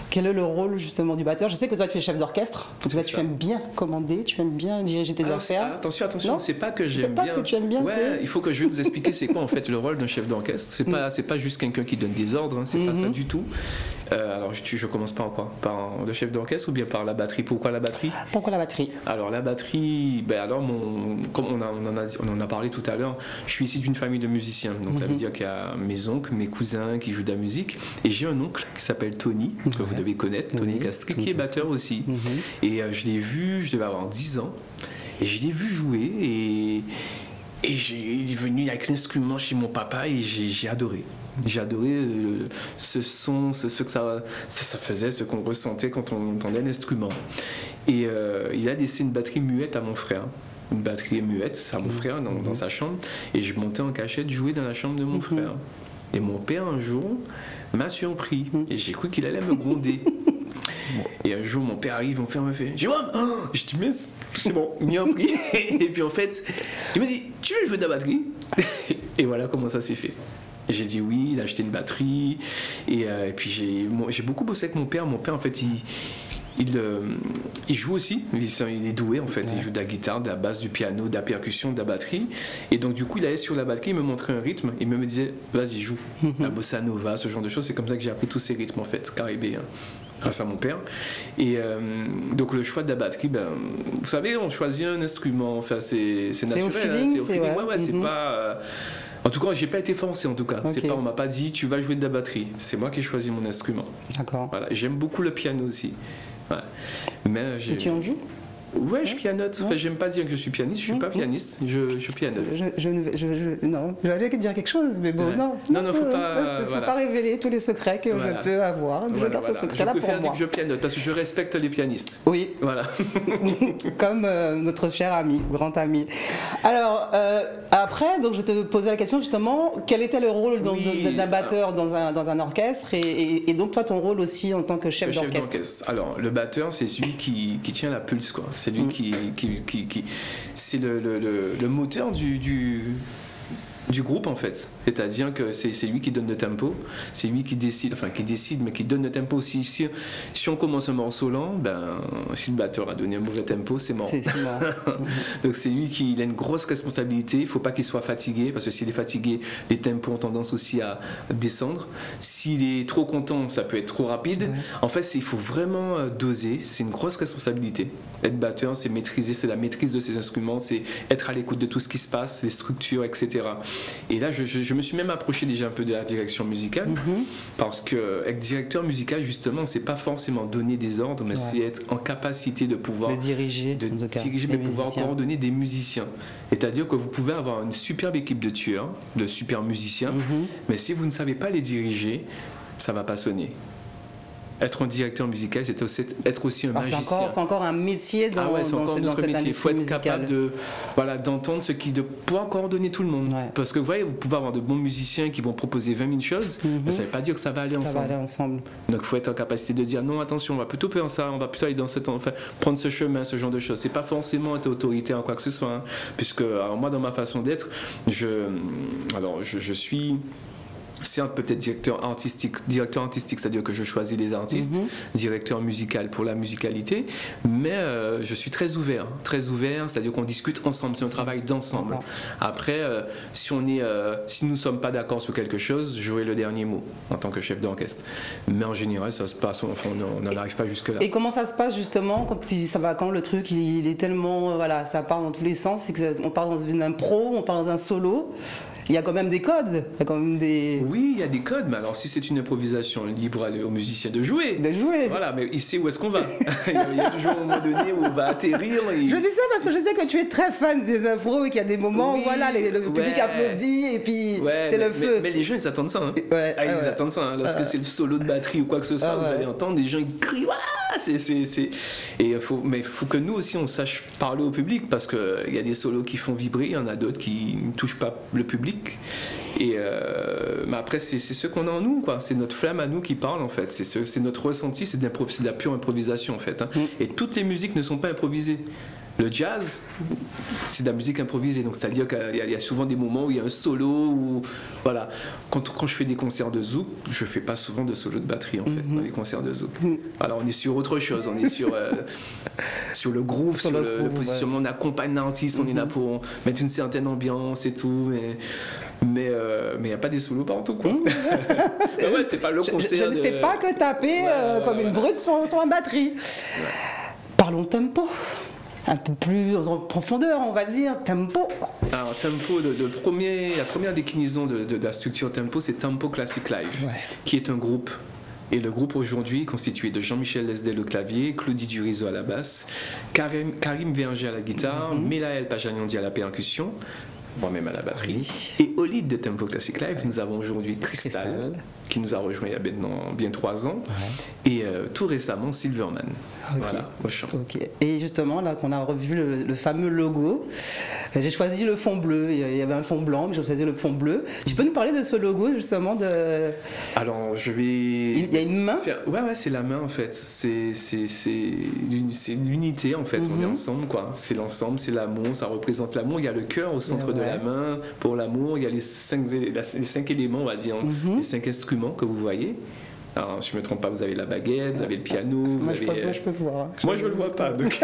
quel est le rôle justement du batteur? Je sais que toi, tu es chef d'orchestre, donc toi, tu aimes bien commander, tu aimes bien diriger tes affaires. Attention, c'est pas que j'aime bien. C'est pas que tu aimes bien. Ouais, il faut que je vais vous expliquer c'est quoi en fait le rôle d'un chef d'orchestre. C'est pas juste quelqu'un qui donne des ordres, hein, c'est pas ça du tout. Alors, je commence par quoi? Par le chef d'orchestre ou bien par la batterie? Pourquoi la batterie? Pourquoi la batterie? Alors la batterie, comme on en a parlé tout à l'heure, je suis issu d'une famille de musiciens. Donc ça veut dire qu'il y a mes oncles, mes cousins qui jouent de la musique. Et j'ai un oncle qui s'appelle Tony, que vous devez connaître, Tony Castri, qui est batteur aussi. Et je l'ai vu, je devais avoir 10 ans, et je l'ai vu jouer, et il est venu avec l'instrument chez mon papa, et j'ai adoré. J'ai adoré ce son, ce que ça faisait, ce qu'on ressentait quand on entendait l'instrument. Et il a laissé une batterie muette à mon frère. Une batterie muette à mon frère dans sa chambre. Et je montais en cachette jouer dans la chambre de mon frère. Et mon père, un jour, m'a surpris. Et j'ai cru qu'il allait me gronder. Et un jour, mon père arrive, mon père me fait « Jérôme !» Je dis « Mais c'est bon, il a pris. » Et puis en fait, il me dit « Tu veux jouer de la batterie ?» Et voilà comment ça s'est fait. J'ai dit oui, il a acheté une batterie. Et puis j'ai beaucoup bossé avec mon père. Mon père, en fait, il joue aussi, il est doué en fait, il joue de la guitare, de la basse, du piano, de la percussion, de la batterie. Et donc du coup il allait sur la batterie, il me montrait un rythme, il me disait vas-y joue, la bossa nova, ce genre de choses. C'est comme ça que j'ai appris tous ces rythmes en fait, caribéens, grâce à mon père. Et donc le choix de la batterie, vous savez, on choisit un instrument, enfin c'est naturel, c'est au feeling, c'est pas... En tout cas, j'ai pas été forcé en tout cas. Okay. On m'a pas dit tu vas jouer de la batterie. C'est moi qui ai choisi mon instrument. D'accord. Voilà. J'aime beaucoup le piano aussi. Ouais. Mais et tu en joues? Ouais, je pianote. Enfin, j'aime pas dire que je suis pianiste, je suis pas pianiste, je pianote. Non, j'allais dire quelque chose, mais bon, non, faut pas révéler tous les secrets que je peux avoir. Je garde ce secret-là pour moi. Je préfère dire que je pianote parce que je respecte les pianistes. Oui. Voilà. Comme notre cher ami, grand ami. Alors, après, donc, je te posais la question justement, quel était le rôle d'un batteur dans un orchestre et donc toi, ton rôle aussi en tant que chef d'orchestre. Alors, le batteur, c'est celui qui tient la pulse, quoi. C'est lui qui c'est le moteur du groupe en fait. C'est-à-dire que c'est lui qui donne le tempo, c'est lui qui décide, mais qui donne le tempo. Si on commence un morceau lent, si le batteur a donné un mauvais tempo, c'est mort. Donc c'est lui il a une grosse responsabilité. Il ne faut pas qu'il soit fatigué, parce que s'il est fatigué, les tempos ont tendance aussi à descendre. S'il est trop content, ça peut être trop rapide. Ouais. En fait, il faut vraiment doser. C'est une grosse responsabilité. Être batteur, c'est maîtriser, c'est la maîtrise de ses instruments, c'est être à l'écoute de tout ce qui se passe, les structures, etc. Et là, je me suis même approché déjà un peu de la direction musicale, parce qu'être directeur musical, justement, c'est pas forcément donner des ordres, mais c'est être en capacité de pouvoir diriger, mais pouvoir coordonner des musiciens. C'est-à-dire que vous pouvez avoir une superbe équipe de tueurs, de super musiciens, mais si vous ne savez pas les diriger, ça va pas sonner. Être un directeur musical, c'est être aussi un magicien. C'est encore un métier dans, c'est encore dans notre métier. Il faut être capable d'entendre de pouvoir coordonner tout le monde. Ouais. Parce que vous voyez, vous pouvez avoir de bons musiciens qui vont proposer 20 000 choses, mais ça ne veut pas dire que ça va aller ensemble. Donc il faut être en capacité de dire non, attention, on va plutôt faire ça, on va plutôt aller dans prendre ce chemin, ce genre de choses. C'est pas forcément être autoritaire en quoi que ce soit, puisque moi, dans ma façon d'être, je suis... C'est peut-être directeur artistique, c'est-à-dire que je choisis les artistes, directeur musical pour la musicalité, mais je suis très ouvert, c'est-à-dire qu'on discute ensemble, c'est un travail d'ensemble. Après, si nous ne sommes pas d'accord sur quelque chose, j'aurai le dernier mot en tant que chef d'orchestre. Mais en général, ça se passe, on n'en arrive pas jusque-là. Et comment ça se passe justement quand le truc il est tellement, ça part dans tous les sens, c'est qu'on part dans une impro, on part dans un solo. Il y a quand même des codes, Oui, il y a des codes, mais alors si c'est une improvisation libre aux musiciens de jouer. Voilà, mais il sait où est-ce qu'on va. Il y a toujours un moment donné où on va atterrir. Je dis ça parce que je sais que tu es très fan des impros et qu'il y a des moments où le public applaudit et puis c'est le feu. Mais les gens, ils attendent ça. Ils attendent ça. Lorsque c'est le solo de batterie ou quoi que ce soit, vous allez entendre des gens qui crient. Et il faut que nous aussi, on sache parler au public, parce qu'il y a des solos qui font vibrer, il y en a d'autres qui ne touchent pas le public. Mais après, c'est ce qu'on a en nous, quoi. C'est notre flamme à nous qui parle, en fait. C'est notre ressenti, c'est de la pure improvisation, en fait. Et toutes les musiques ne sont pas improvisées. Le jazz, c'est de la musique improvisée, donc c'est-à-dire qu'il y a souvent des moments où il y a un solo, quand je fais des concerts de zouk, je fais pas souvent de solo de batterie en fait dans les concerts de zouk. Alors on est sur autre chose, on est sur le groove, sur le positionnement, on accompagne l'artiste, on est là pour mettre une certaine ambiance et tout, mais il n'y a pas des solos partout, quoi. C'est pas le concert. Je ne fais pas que taper comme une brute sur la batterie. Parlons tempo. Un peu plus en profondeur, on va dire, tempo. Alors, tempo, la première déclinaison de la structure tempo, c'est Tempo Classic Live, qui est un groupe. Et le groupe aujourd'hui est constitué de Jean-Michel Lesdel au clavier, Claudie Durizo à la basse, Karim Verger à la guitare, Mélaël Pajaniandi à la percussion, moi-même à la batterie. Et au lead de Tempo Classic Live, nous avons aujourd'hui Cristal, qui nous a rejoint il y a bien 3 ans, et tout récemment Silverman. Voilà, au chant. Et justement, là qu'on a revu le fameux logo, j'ai choisi le fond bleu. Il y avait un fond blanc, mais j'ai choisi le fond bleu. Tu peux nous parler de ce logo justement Alors, je vais. Il y a une main. Ouais, c'est la main en fait. C'est l'unité en fait. On est ensemble, quoi. C'est l'ensemble, c'est l'amour. Ça représente l'amour. Il y a le cœur au centre de la main pour l'amour. Il y a les 5 éléments, on va dire, les 5 instruments que vous voyez. Alors, si je ne me trompe pas, vous avez la baguette, vous avez le piano, moi je peux voir. Moi je ne le vois pas. Donc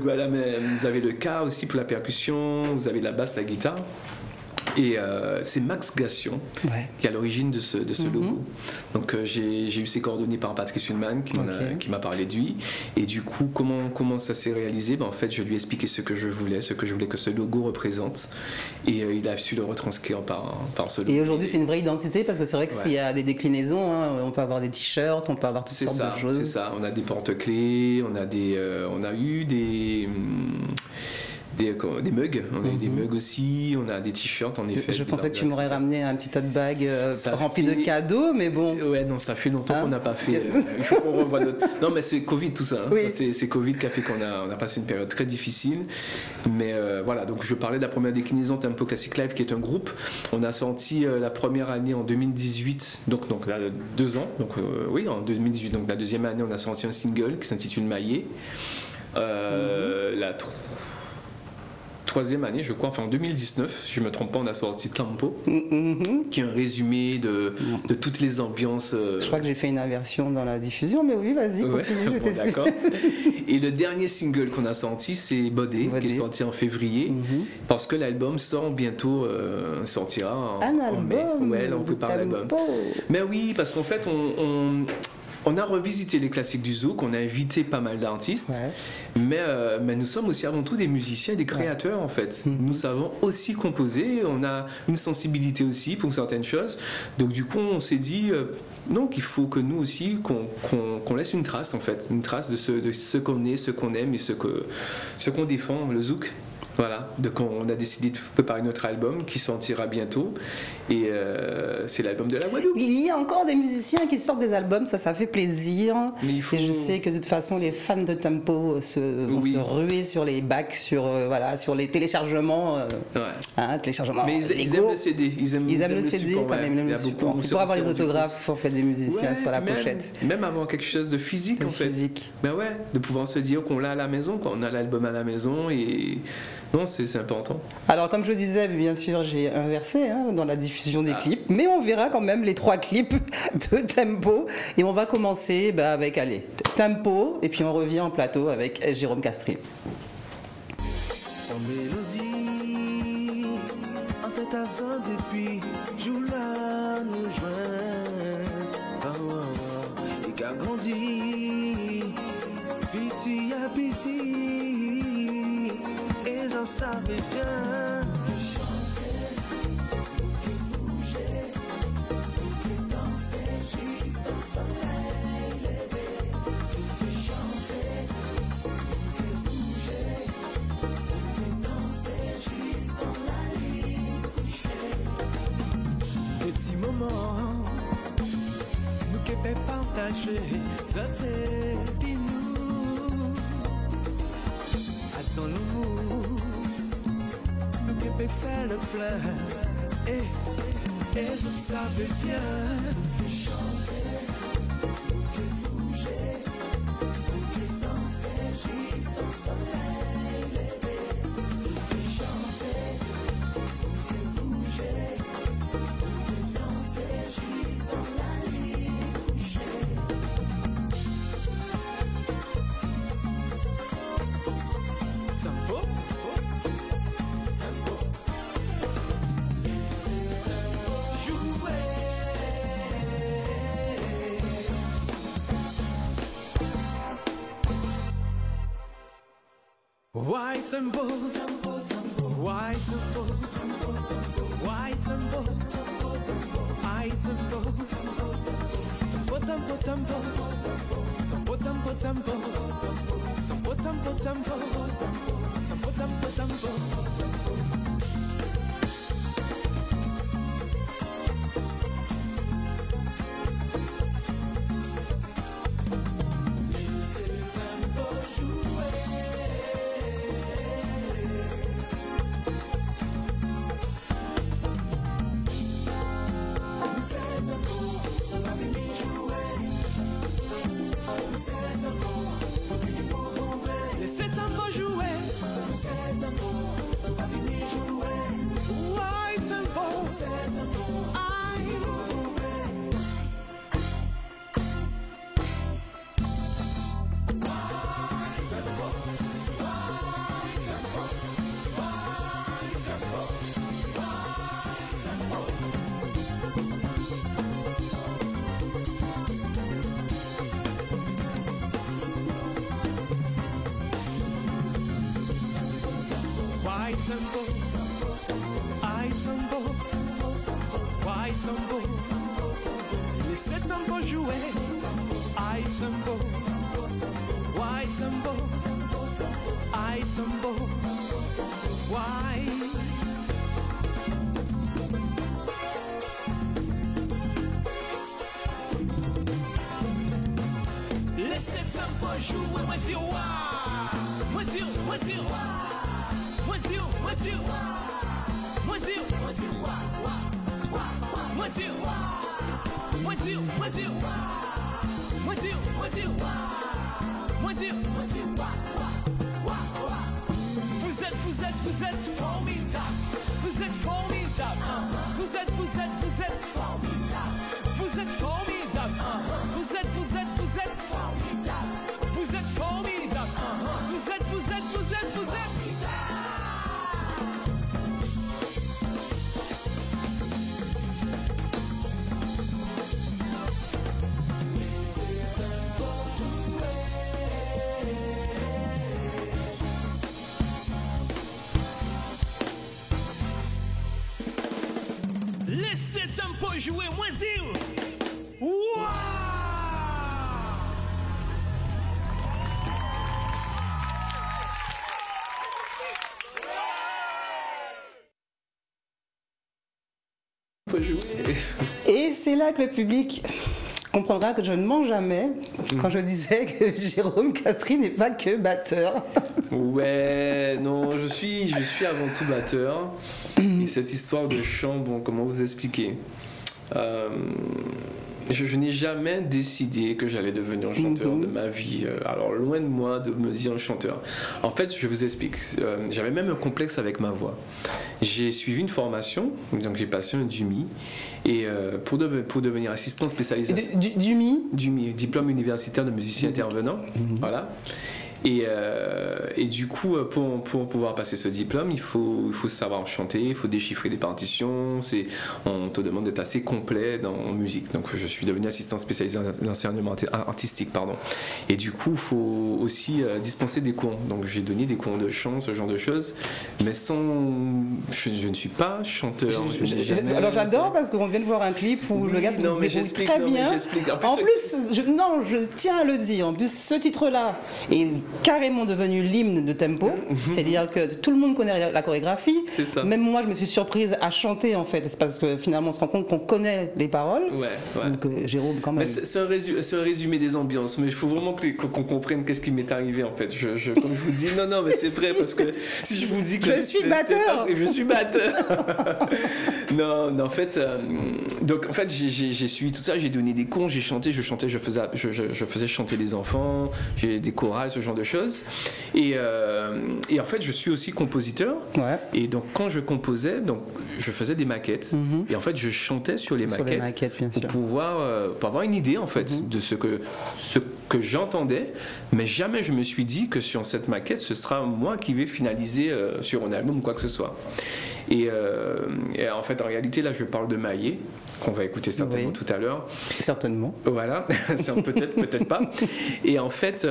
voilà, mais vous avez le K aussi pour la percussion, vous avez la basse, la guitare. Et c'est Max Gassion qui est à l'origine de ce logo. Donc j'ai eu ses coordonnées par Patrice Hulman qui m'a parlé de lui. Et du coup, comment ça s'est réalisé? En fait, je lui ai expliqué ce que je voulais que ce logo représente. Et il a su le retranscrire par ce logo. Et aujourd'hui, c'est une vraie identité, parce que c'est vrai que s'il y a des déclinaisons, on peut avoir des t-shirts, on peut avoir toutes sortes de choses. C'est ça, on a des porte-clés, on a eu des mugs, on a eu des mugs aussi, on a des t-shirts en effet. Je pensais que tu m'aurais ramené un petit tote bag rempli de cadeaux, mais bon. Ouais, non, ça fait longtemps qu'on n'a pas fait. Il faut qu'on revoie d'autres. Non, mais c'est Covid tout ça. C'est Covid qui a fait qu'on a passé une période très difficile. Mais voilà, donc je parlais de la première déclinaison Tempo Classic Live, qui est un groupe. On a sorti la première année en 2018, donc là, 2 ans. Donc en 2018, donc la deuxième année, on a sorti un single qui s'intitule Maillé. La troisième année, je crois, enfin en 2019, si je ne me trompe pas, on a sorti Tempo, qui est un résumé de toutes les ambiances. Je crois que j'ai fait une inversion dans la diffusion, mais oui, vas-y, continue, je t'explique. D'accord. Et le dernier single qu'on a sorti, c'est Bodé, qui est sorti en février, parce que l'album sort bientôt, sortira en mai. Ouais, là, on prépare l'album. Mais oui, parce qu'en fait, on a revisité les classiques du zouk, on a invité pas mal d'artistes, mais nous sommes aussi avant tout des musiciens et des créateurs en fait. Nous savons aussi composer, on a une sensibilité aussi pour certaines choses. Donc du coup, on s'est dit non, qu'il faut que nous aussi, qu'on laisse une trace en fait, une trace de ce qu'on est, ce qu'on aime et ce qu'on défend, le zouk. Voilà, donc on a décidé de préparer notre album qui sortira bientôt et c'est l'album de la Guadeloupe. Il y a encore des musiciens qui sortent des albums, ça fait plaisir. Et je sais que de toute façon les fans de Tempo vont se ruer sur les bacs, sur les téléchargements. Téléchargements. Mais ils aiment le CD, ils aiment le CD quand même. C'est pour avoir les autographes en fait des musiciens sur la pochette. Même avoir quelque chose de physique en fait. Ben ouais, de pouvoir se dire qu'on l'a à la maison, qu'on a l'album à la maison et non, c'est important. Alors, comme je le disais, bien sûr, j'ai inversé dans la diffusion des clips, mais on verra quand même les 3 clips de Tempo. Et on va commencer avec, Tempo, et puis on revient en plateau avec Jérôme Castries. En mélodie, en tête à zone depuis, joue là, nous joint. Et qu'a grandi, piti à piti. Et j'en savais bien. Chanter, bouger, danser jusqu'au soleil levé. Chanter, bouger, danser jusqu'en la nuit couchée. Petit moment, nous qui peut partager, sauter, nous. Attends l'amour, nous qui peut faire le plein. Et je savais bien. Chanter, bouger, danser jusqu'au soleil levé. Chanter, bouger, danser jusqu'en la nuit couchée. Tempo, tempo, laissez tempo jouer. Why tempo, tempo, tempo, why tempo, tempo, tempo, why tempo, tempo, tempo, I tempo, tempo, tempo, tempo, tempo, tempo, tempo, tempo, tempo, tempo, tempo, tempo, tempo, tempo. Laissez le tempo jouer. C'est le tempo, on va venir jouer. C'est le tempo, on finit pour trouver. Laissez le tempo jouer. C'est le tempo, on va venir jouer. Why tempo? C'est le tempo, I trouver. Why tempo? I tempo. Why tempo? Laissez tempo jouer. I tempo. Why tempo? I tempo. Why? Laissez tempo jouer. Moi dire why. Moi dire why. Moi dire why. Moi dire why. Moi dire why. Moi dire why. Moi dire why. Vous Vous êtes formidable. Vous êtes formidable. Vous êtes formidable. Vous êtes formidable. Vous êtes formidable. Vous êtes formidable. Vous êtes laissez Tempo jouer, moi dire. Waouh! Et c'est là que le public comprendra que je ne mens jamais quand je disais que Jérôme Castries n'est pas que batteur. Ouais, non, je suis avant tout batteur. Et cette histoire de chant, bon, comment vous expliquer? Je n'ai jamais décidé que j'allais devenir chanteur de ma vie. Alors, loin de moi de me dire chanteur. En fait, je vous explique. J'avais même un complexe avec ma voix. J'ai suivi une formation, donc j'ai passé un DUMI. Et pour devenir assistant spécialisé. DUMI ? DUMI, diplôme universitaire de musicien intervenant. Voilà. Et du coup, pour pouvoir passer ce diplôme, il faut savoir chanter, il faut déchiffrer des partitions. On te demande d'être assez complet en musique. Donc, je suis devenu assistant spécialisé en enseignement artistique, pardon. Et du coup, il faut aussi dispenser des cours. Donc, j'ai donné des cours de chant, ce genre de choses. Mais je ne suis pas chanteur. Alors, j'adore parce qu'on vient de voir un clip où le gars se débrouille très bien. En plus, je tiens à le dire. En plus, ce titre-là est carrément devenu l'hymne de Tempo, c'est-à-dire que tout le monde connaît la chorégraphie. C'est ça. Même moi, je me suis surprise à chanter en fait. C'est parce que finalement, on se rend compte qu'on connaît les paroles. Ouais. Donc Jérôme, quand même. Mais c'est un résumé des ambiances. Mais il faut vraiment qu'on comprenne qu'est-ce qui m'est arrivé en fait. Comme je vous dis, non, mais c'est vrai parce que si je vous dis que je suis batteur. Je suis batteur. non, en fait, j'ai suivi tout ça. J'ai donné des cours, j'ai chanté, je faisais chanter les enfants. J'ai des chorales, ce genre de choses. Et en fait, je suis aussi compositeur. Ouais. Et donc, quand je composais, je faisais des maquettes. Et en fait, je chantais sur les maquettes bien sûr. pour avoir une idée en fait de ce que j'entendais. Mais jamais je me suis dit que sur cette maquette, ce sera moi qui vais finaliser sur un album ou quoi que ce soit. Et en fait, en réalité, là, je parle de Maillé, qu'on va écouter certainement tout à l'heure. Certainement. Voilà, peut-être pas. Et en fait,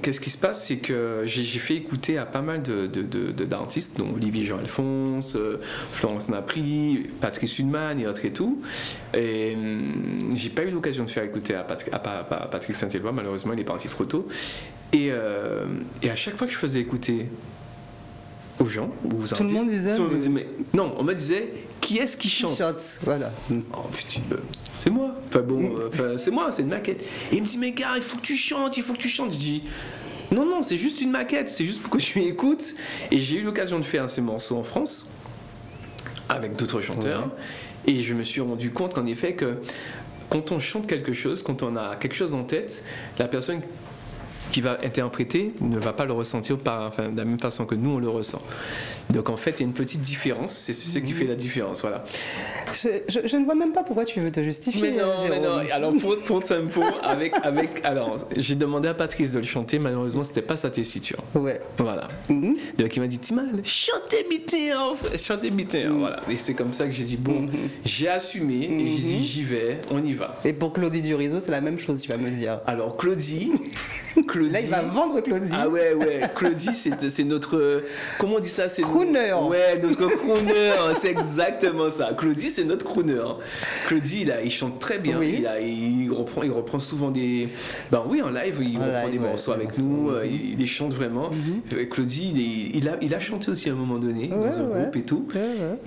qu'est-ce qui se passe, c'est que j'ai fait écouter à pas mal d'artistes, dont Olivier Jean-Alphonse, Florence Napri, Patrice Hudman et autres et tout. Et j'ai pas eu l'occasion de faire écouter à Patrick Saint-Éloi, malheureusement, il est parti trop tôt. Et à chaque fois que je faisais écouter aux gens, aux artistes, tout le monde disait, mais non, on me disait qui est-ce qui chante, voilà. Oh, c'est moi. C'est moi, c'est une maquette. Et il me dit mais gars, il faut que tu chantes. Je dis non, c'est juste une maquette, c'est juste pour que tu écoutes. Et j'ai eu l'occasion de faire ces morceaux en France avec d'autres chanteurs. Et je me suis rendu compte qu'en effet que quand on chante quelque chose, quand on a quelque chose en tête, la personne qui va interpréter ne va pas le ressentir de la même façon que nous on le ressent. Donc en fait il y a une petite différence, c'est ce qui fait la différence, voilà. Je ne vois même pas pourquoi tu veux te justifier. Mais non. Alors pour Tempo, alors j'ai demandé à Patrice de le chanter, malheureusement c'était pas sa tessiture. Ouais. Voilà. Donc il m'a dit Timal, chantez Bitter, voilà. Et c'est comme ça que j'ai dit bon, j'ai assumé et j'ai dit j'y vais, on y va. Et pour Claudie Durizo c'est la même chose, tu vas me dire. Alors Claudie. Là, il va vendre Claudie. Ah ouais. Claudie, c'est notre... Comment on dit ça, crooner. Ouais, notre crooner. C'est exactement ça. Claudie, c'est notre crooner. Claudie, il chante très bien. Oui. Il reprend souvent des... Oui, en live, il reprend des morceaux avec nous. Il les chante vraiment. Claudie, il a chanté aussi à un moment donné dans un groupe et tout.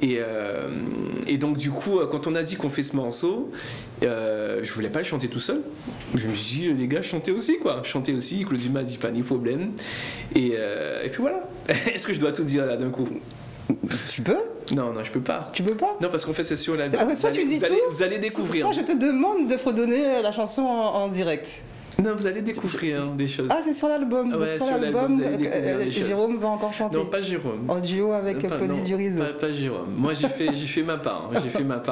Et donc, du coup, quand on a dit qu'on fait ce morceau, je voulais pas le chanter tout seul. Je me suis dit, les gars, chantez aussi, quoi. Chantez aussi. Claudie m'a dit, pas de problème. Et puis voilà. Est-ce que je dois tout dire là d'un coup? Tu peux? Non, je peux pas. Tu peux pas? Non, parce qu'en fait, c'est sur la... Soit tu dis tout, vous allez découvrir. Soit je te demande de fredonner la chanson en direct. Non, vous allez découvrir des choses. Ah, c'est sur l'album. Ouais, sur l'album, Jérôme va encore chanter. Non, pas Jérôme. En duo avec Claudie Durizo. Pas Jérôme. Moi, j'ai fait ma part.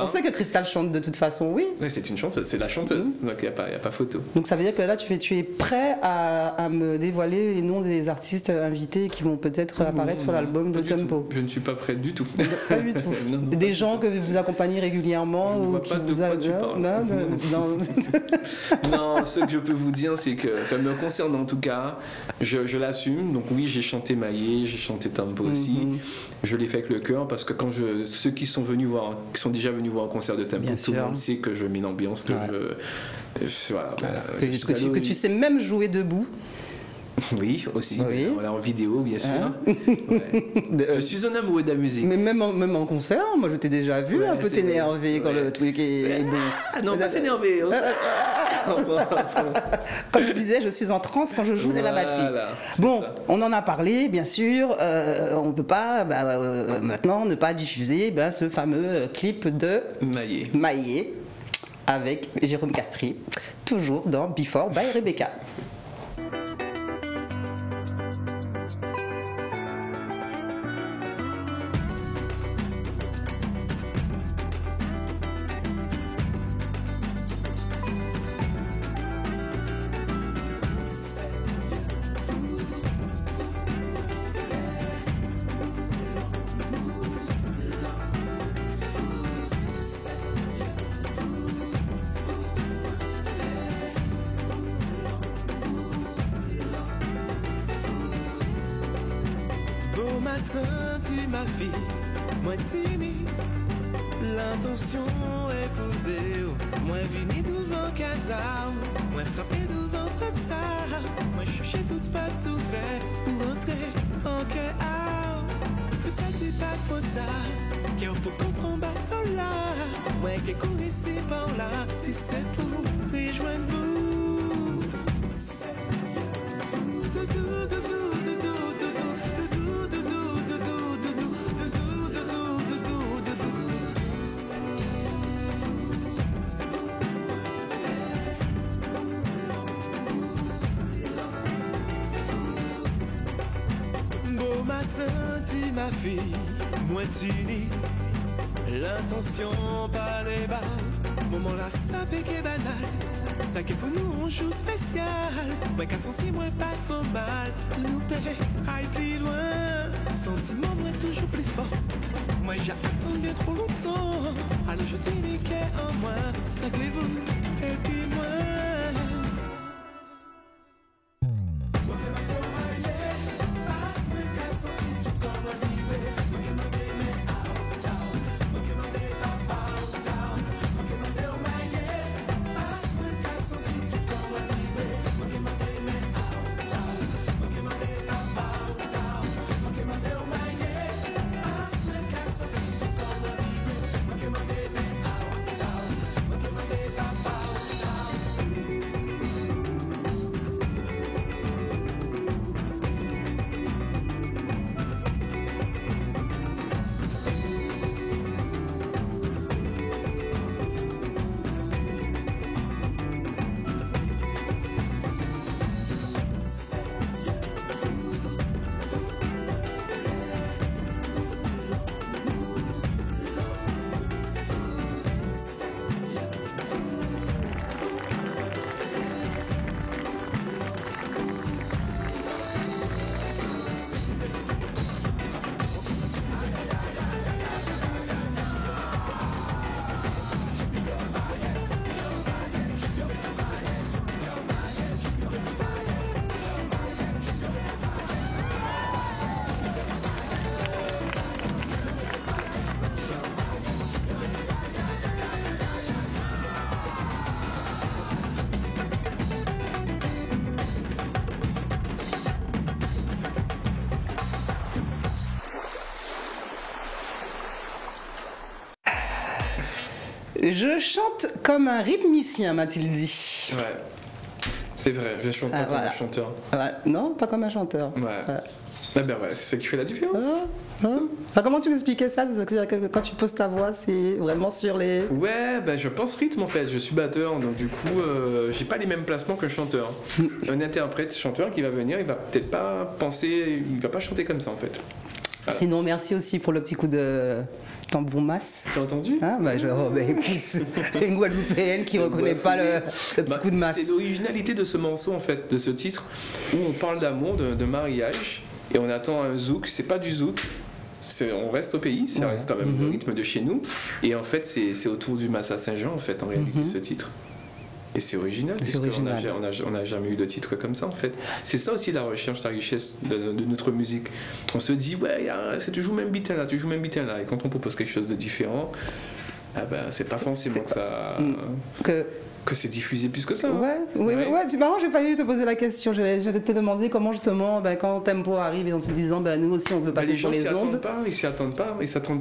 On sait que Cristal chante de toute façon, oui. Oui, c'est une chanteuse, c'est la chanteuse. Donc, il n'y a pas photo. Donc, ça veut dire que là, tu es prêt à me dévoiler les noms des artistes invités qui vont peut-être apparaître sur l'album de Tempo. Je ne suis pas prêt du tout. Pas du tout. Des gens que vous accompagnez régulièrement ou qui vous Non, ce que je peux vous dire, c'est que, me concernant en tout cas, je l'assume. Donc oui, j'ai chanté Maillé, j'ai chanté Tempo aussi. Je l'ai fait avec le cœur parce que ceux qui sont déjà venus voir un concert de Tempo, tout le monde sait que je mets une ambiance, que que tu sais même jouer debout. Oui, aussi. Oui. Voilà, en vidéo, bien sûr. Je suis un amoureux de la musique. Mais même en concert, moi je t'ai déjà vu un peu t'énerver quand le truc est bon. Non, pas s'énerver. Comme tu disais, je suis en transe quand je joue de la batterie. Bon, on en a parlé, bien sûr. On ne peut pas maintenant ne pas diffuser ce fameux clip de Maillé avec Jérôme Castry, toujours dans Before by Rebecca. Ma fille, moi tini, l'intention est posée, moi vini devant casa, moi frappé devant tout ça, moi cherché toute pas ouvert pour entrer en cœur. Peut-être c'est pas trop tard, qu'il faut comprendre cela, moi qui cours ici par là, si c'est pour rejoindre vous. Senti ma fille, moi tini, l'intention pas les bas, moment là ça fait que banal, ça qui pour nous on joue spécial, moi qu'à senti moi pas trop mal, pour nous payer, aille plus loin, sentiment moi toujours plus fort, moi j'ai attendu bien trop longtemps, alors je dis qu'est en moi, ça que vous, et puis moi. Je chante comme un rythmicien, m'a-t-il dit. Ouais, c'est vrai, je chante pas comme un chanteur. Non, pas comme un chanteur. Ouais. Ah ben ouais, c'est ce qui fait la différence. Comment tu m'expliquais ça? Quand tu poses ta voix, c'est vraiment sur les... Ouais, ben je pense rythme en fait. Je suis batteur, donc du coup, j'ai pas les mêmes placements qu'un chanteur. Un interprète, chanteur qui va venir, il va peut-être pas penser, il va pas chanter comme ça en fait. Voilà. Sinon, merci aussi pour le petit coup de tambour masse. T'as entendu? Écoute, une Guadeloupéenne qui reconnaît pas le petit coup de masse. C'est l'originalité de ce morceau en fait, de ce titre, où on parle d'amour, de mariage, et on attend un zouk. C'est pas du zouk. On reste au pays, ça reste quand même le rythme de chez nous. Et en fait, c'est autour du Massa Saint-Jean, en fait, en réalité, ce titre. Et c'est original, parce qu'on n'a jamais eu de titre comme ça, en fait. C'est ça aussi la recherche, la richesse de notre musique. On se dit, ouais, c'est toujours même bitin là, toujours même bitin là. Et quand on propose quelque chose de différent, c'est pas forcément que c'est diffusé plus que ça. Ouais, c'est marrant, j'ai failli te poser la question. J'allais te demander comment justement, quand Tempo arrive et en se disant, nous aussi on veut passer sur les ondes. Ils s'attendent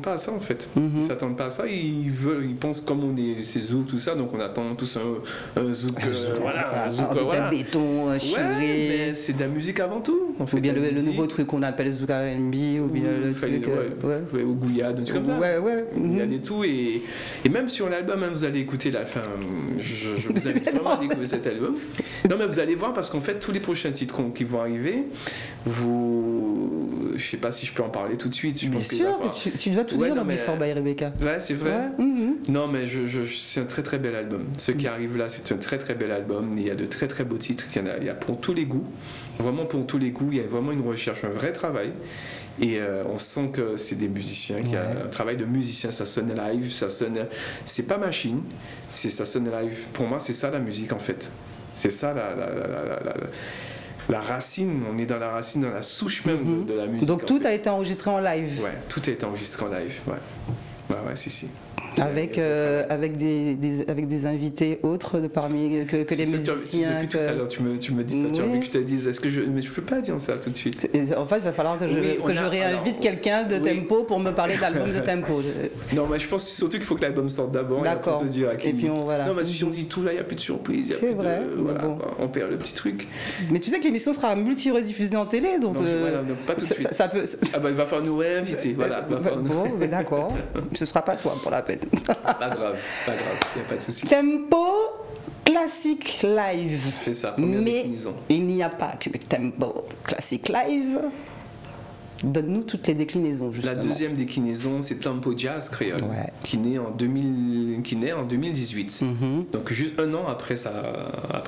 pas à ça en fait. Ils s'attendent pas à ça. Ils pensent comme on est, c'est zouk tout ça, donc on attend tous un zouk. Un zouk béton, chiré. Mais c'est de la musique avant tout. En fait, ou bien le nouveau truc qu'on appelle zouk R&B, ou bien le truc. Ou Gouillade, un truc comme ça. Il y a des tout et même sur l'album, vous allez écouter la fin. Je vous invite vraiment à découvrir cet album. Non, mais vous allez voir parce qu'en fait, tous les prochains titres qui vont arriver, je sais pas si je peux en parler tout de suite. Bien sûr, tu dois tout dire dans Before by Rebecca. Ouais, c'est vrai. Non, mais c'est un très très bel album. Ce qui arrive là, c'est un très très bel album. Il y a de très très beaux titres. Il y a pour tous les goûts. Vraiment pour tous les goûts. Il y a vraiment une recherche, un vrai travail. Et on sent que c'est des musiciens, qu'il y a un travail de musicien, ça sonne live, c'est pas machine, ça sonne live. Pour moi, c'est ça la musique en fait. C'est ça la racine, on est dans la racine, dans la souche même de la musique. Donc tout a été enregistré en live? Ouais, tout a été enregistré en live, ouais, si. Avec des invités autres parmi que les musiciens. Depuis tout à l'heure, tu me dis ça. Tu as envie que je te dise. Mais je peux pas dire ça tout de suite. En fait, il va falloir que je réinvite quelqu'un de Tempo pour me parler de l'album de Tempo. Non, mais je pense surtout qu'il faut que l'album sorte d'abord. D'accord. Te dire à qui... Et puis voilà. Non, mais si on dit tout là, il n'y a plus de surprise. C'est vrai. On perd le petit truc. Mais tu sais que l'émission sera multi-rediffusée en télé, donc. Non, pas tout de suite. Ça peut. Il va falloir nous réinviter. Voilà. Bon, mais d'accord. Ce sera pas toi pour la peine. Pas grave, il n'y a pas de souci. Tempo classique live. C'est ça, première déclinaison. Il n'y a pas que Tempo classique live. Donne-nous toutes les déclinaisons, justement. La deuxième déclinaison, c'est Tempo Jazz Créole, qui naît en 2018. Donc juste un an après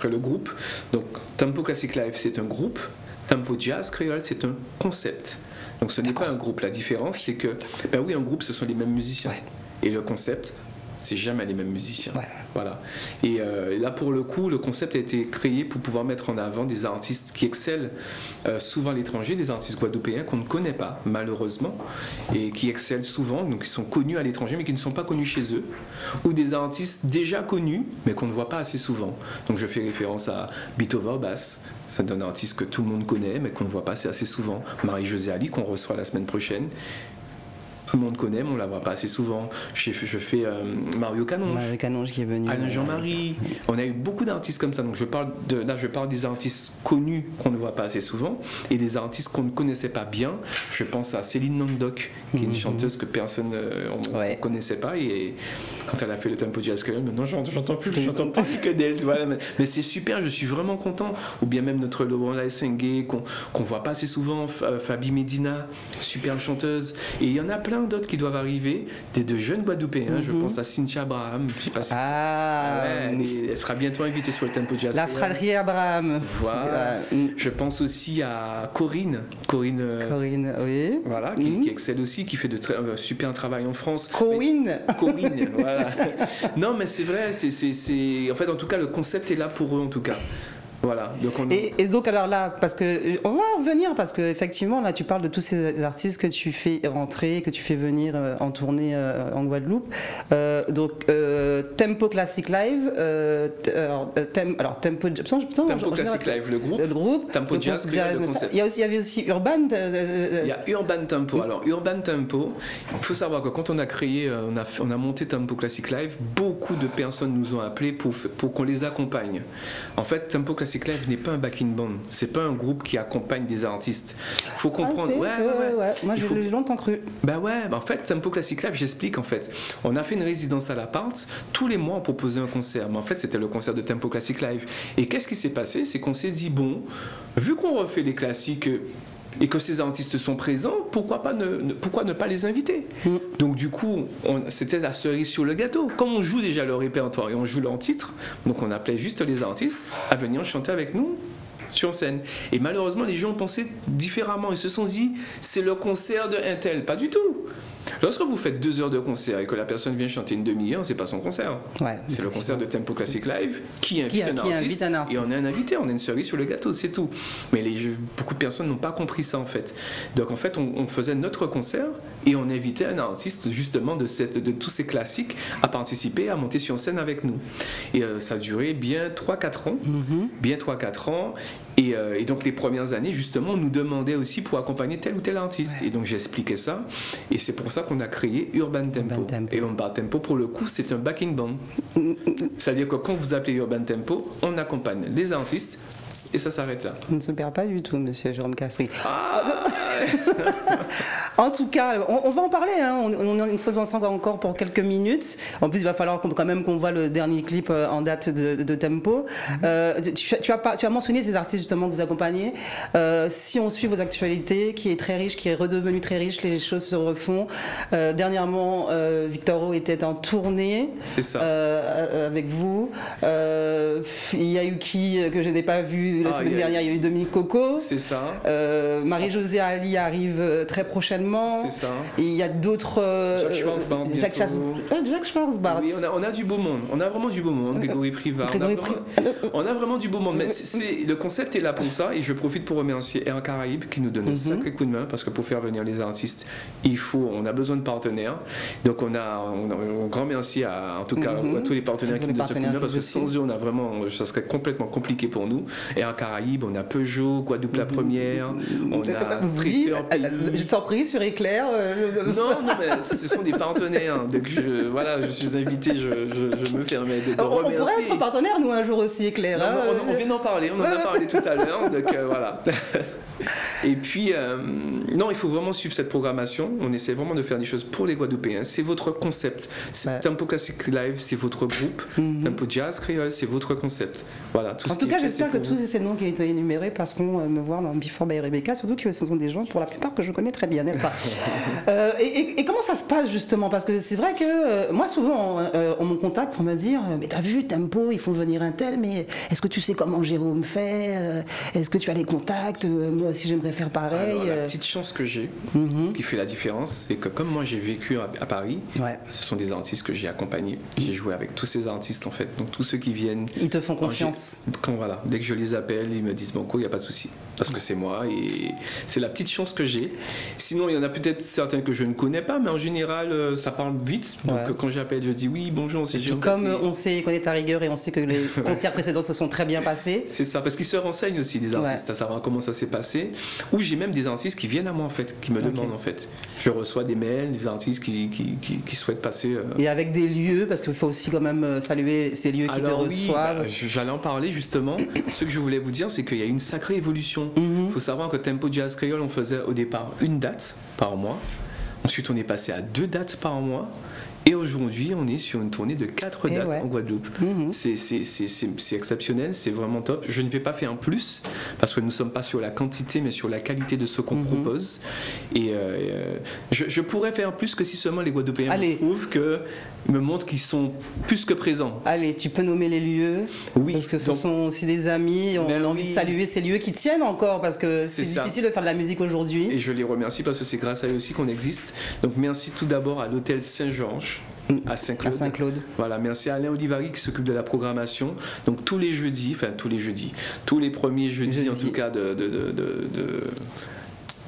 le groupe. Donc Tempo Classic Live, c'est un groupe. Tempo Jazz Créole, c'est un concept. Donc ce n'est pas un groupe. La différence, c'est que, un groupe, ce sont les mêmes musiciens. Et le concept, c'est jamais les mêmes musiciens. Voilà. Et là, pour le coup, le concept a été créé pour pouvoir mettre en avant des artistes qui excellent souvent à l'étranger, des artistes guadeloupéens qu'on ne connaît pas, malheureusement, et qui excellent souvent, donc qui sont connus à l'étranger, mais qui ne sont pas connus chez eux, ou des artistes déjà connus, mais qu'on ne voit pas assez souvent. Donc je fais référence à Bitova au basse. C'est un artiste que tout le monde connaît, mais qu'on ne voit pas assez souvent. Marie-Josée Ali, qu'on reçoit la semaine prochaine. Tout le monde connaît, mais on ne la voit pas assez souvent. Je fais Mario Canonge. Mario Canonge qui est venu. Alain Jean-Marie. On a eu beaucoup d'artistes comme ça. Donc je parle des artistes connus qu'on ne voit pas assez souvent et des artistes qu'on ne connaissait pas bien. Je pense à Céline Nandok, qui est une chanteuse que personne ne connaissait pas. Et quand elle a fait le Tempo Jazz Créole, maintenant j'entends plus que d'elle. Voilà. Mais c'est super, je suis vraiment content. Ou bien même notre Laurent Laessengue, qu'on ne voit pas assez souvent. Fabi Medina, super chanteuse. Et il y en a plein d'autres qui doivent arriver, de jeunes Guadeloupéens. Je pense à Cynthia Abraham. Je sais pas si... elle sera bientôt invitée sur le Tempo Jazz. La fratrie Abraham. Voilà. Je pense aussi à Corinne, oui. Voilà, qui excelle aussi, qui fait un super travail en France. Corinne, voilà. Non, mais c'est vrai. En fait, en tout cas, le concept est là pour eux, en tout cas. Voilà, donc et donc alors là, parce que on va revenir parce que effectivement là tu parles de tous ces artistes que tu fais rentrer, que tu fais venir en tournée en Guadeloupe. Donc Tempo Classic Live, Tempo Classic Live, le groupe. Tempo Jazz, le concept. Il y avait aussi Urban. Il y a Urban Tempo. Alors Urban Tempo, il faut savoir que quand on a créé, on a monté Tempo Classic Live, beaucoup de personnes nous ont appelés pour qu'on les accompagne. En fait, Tempo Classic Classic Live n'est pas un backing band. C'est pas un groupe qui accompagne des artistes. Il faut comprendre. Ouais. Moi, j'ai longtemps cru. En fait, Tempo Classic Live, j'explique en fait. On a fait une résidence à l'appart. Tous les mois, on proposait un concert. Mais en fait, c'était le concert de Tempo Classic Live. Et qu'est-ce qui s'est passé? C'est qu'on s'est dit, bon, vu qu'on refait les classiques et que ces artistes sont présents, pourquoi ne pas les inviter? Donc du coup, c'était la cerise sur le gâteau. Comme on joue déjà leur répertoire et on joue leur titre, donc on appelait juste les artistes à venir chanter avec nous sur scène. Et malheureusement, les gens pensaient différemment. Ils se sont dit, c'est le concert de un tel. Pas du tout. Lorsque vous faites 2 heures de concert et que la personne vient chanter une demi-heure, c'est pas son concert. C'est le concert de Tempo Classic Live qui invite un artiste. Et on a un invité, on a une cerise sur le gâteau, c'est tout. Mais beaucoup de personnes n'ont pas compris ça en fait. Donc en fait, on faisait notre concert et on invitait un artiste justement de tous ces classiques à participer, à monter sur scène avec nous. Et ça a duré bien 3-4 ans. Bien 3-4 ans. Et donc les premières années, justement, on nous demandait aussi pour accompagner tel ou tel artiste. Et donc j'expliquais ça. Et c'est pour ça qu'on a créé Urban Tempo. Et Urban Tempo, pour le coup, c'est un backing band. C'est-à-dire que quand vous appelez Urban Tempo, on accompagne les artistes. Et ça s'arrête là. On ne se perd pas du tout, monsieur Jérôme Castries. En tout cas, on va en parler. On est ensemble encore pour quelques minutes. En plus, il va falloir quand même qu'on voit le dernier clip en date de Tempo. Tu as mentionné ces artistes justement que vous accompagnez. Si on suit vos actualités, qui est très riche, qui est redevenu très riche, les choses se refont. Dernièrement, Victor O était en tournée. C'est ça. Avec vous. Il y a eu qui que je n'ai pas vu la semaine dernière, il y a eu Dominique Coco. C'est ça. Marie-Josée Ali arrive très prochainement. C'est ça. Et il y a d'autres. Jacques Schwarzbart. Oui, on a du beau monde. On a vraiment du beau monde. Grégory Privard. On a vraiment du beau monde. Mais le concept est là pour ça. Et je profite pour remercier Air Caraïbes qui nous donne un sacré coup de main. Parce que pour faire venir les artistes, on a besoin de partenaires. Donc on a un grand merci à tous les partenaires qui nous donnent ce coup de main. Parce que sans eux, ça serait complètement compliqué pour nous. Air Caraïbes, on a Peugeot, Guadeloupe la Première, on a Traiteur Pays. Je t'en prie, sur Éclair. Non, mais ce sont des partenaires. Donc je suis invité, je me permets de remercier. On pourrait être partenaire, nous, un jour aussi, Éclair. On vient d'en parler, on en a parlé tout à l'heure, donc voilà. Et puis, non, il faut vraiment suivre cette programmation. On essaie vraiment de faire des choses pour les Guadeloupéens. C'est votre concept. Tempo Classic Live, c'est votre groupe. Tempo Jazz Créole, c'est votre concept. Voilà. En tout cas, j'espère que tous ces noms qui ont été énumérés passeront me voir dans Before by Rebecca, surtout que ce sont des gens, pour la plupart, que je connais très bien, n'est-ce pas? Et comment ça se passe, justement? Parce que c'est vrai que moi, souvent, on me contacte pour me dire mais t'as vu, Tempo, ils font venir un tel, mais est-ce que tu sais comment Jérôme fait? Est-ce que tu as les contacts? Moi aussi, j'aimerais faire pareil. Alors, la petite chance que j'ai, qui fait la différence, c'est que comme moi, j'ai vécu à Paris, ce sont des artistes que j'ai accompagnés. J'ai joué avec tous ces artistes, en fait. Donc, tous ceux qui viennent... Ils te font confiance. Dès que je les appelle, ils me disent Banco, il n'y a pas de souci. Parce que c'est moi et c'est la petite chance que j'ai. Sinon, il y en a peut-être certains que je ne connais pas, mais en général, ça parle vite. Donc, quand j'appelle, je dis oui, bonjour, c'est Jérôme. Comme on sait, connaît ta rigueur et on sait que les concerts précédents se sont très bien passés. C'est ça, parce qu'ils se renseignent aussi, des artistes, à savoir comment ça s'est passé. Ou j'ai même des artistes qui viennent à moi, en fait, qui me demandent, en fait. Je reçois des mails, des artistes qui souhaitent passer. Et avec des lieux, parce qu'il faut aussi quand même saluer ces lieux qui te reçoivent. J'allais en parler justement. Ce que je voulais vous dire, c'est qu'il y a une sacrée évolution. Il faut savoir que Tempo Jazz Créole, on faisait au départ une date par mois. Ensuite, on est passé à 2 dates par mois. Et aujourd'hui, on est sur une tournée de 4 dates en Guadeloupe. C'est exceptionnel, c'est vraiment top. Je ne vais pas faire un plus, parce que nous ne sommes pas sur la quantité, mais sur la qualité de ce qu'on propose. Et je pourrais faire un plus que si seulement les Guadeloupéens me montrent qu'ils sont plus que présents. Allez, tu peux nommer les lieux. Oui. Parce que ce sont aussi des amis, on a envie de saluer ces lieux qui tiennent encore, parce que c'est difficile de faire de la musique aujourd'hui. Et je les remercie, parce que c'est grâce à eux aussi qu'on existe. Donc merci tout d'abord à l'hôtel Saint-Georges, à Saint-Claude. Voilà, merci à Alain Olivari qui s'occupe de la programmation. Donc tous les premiers jeudis en tout cas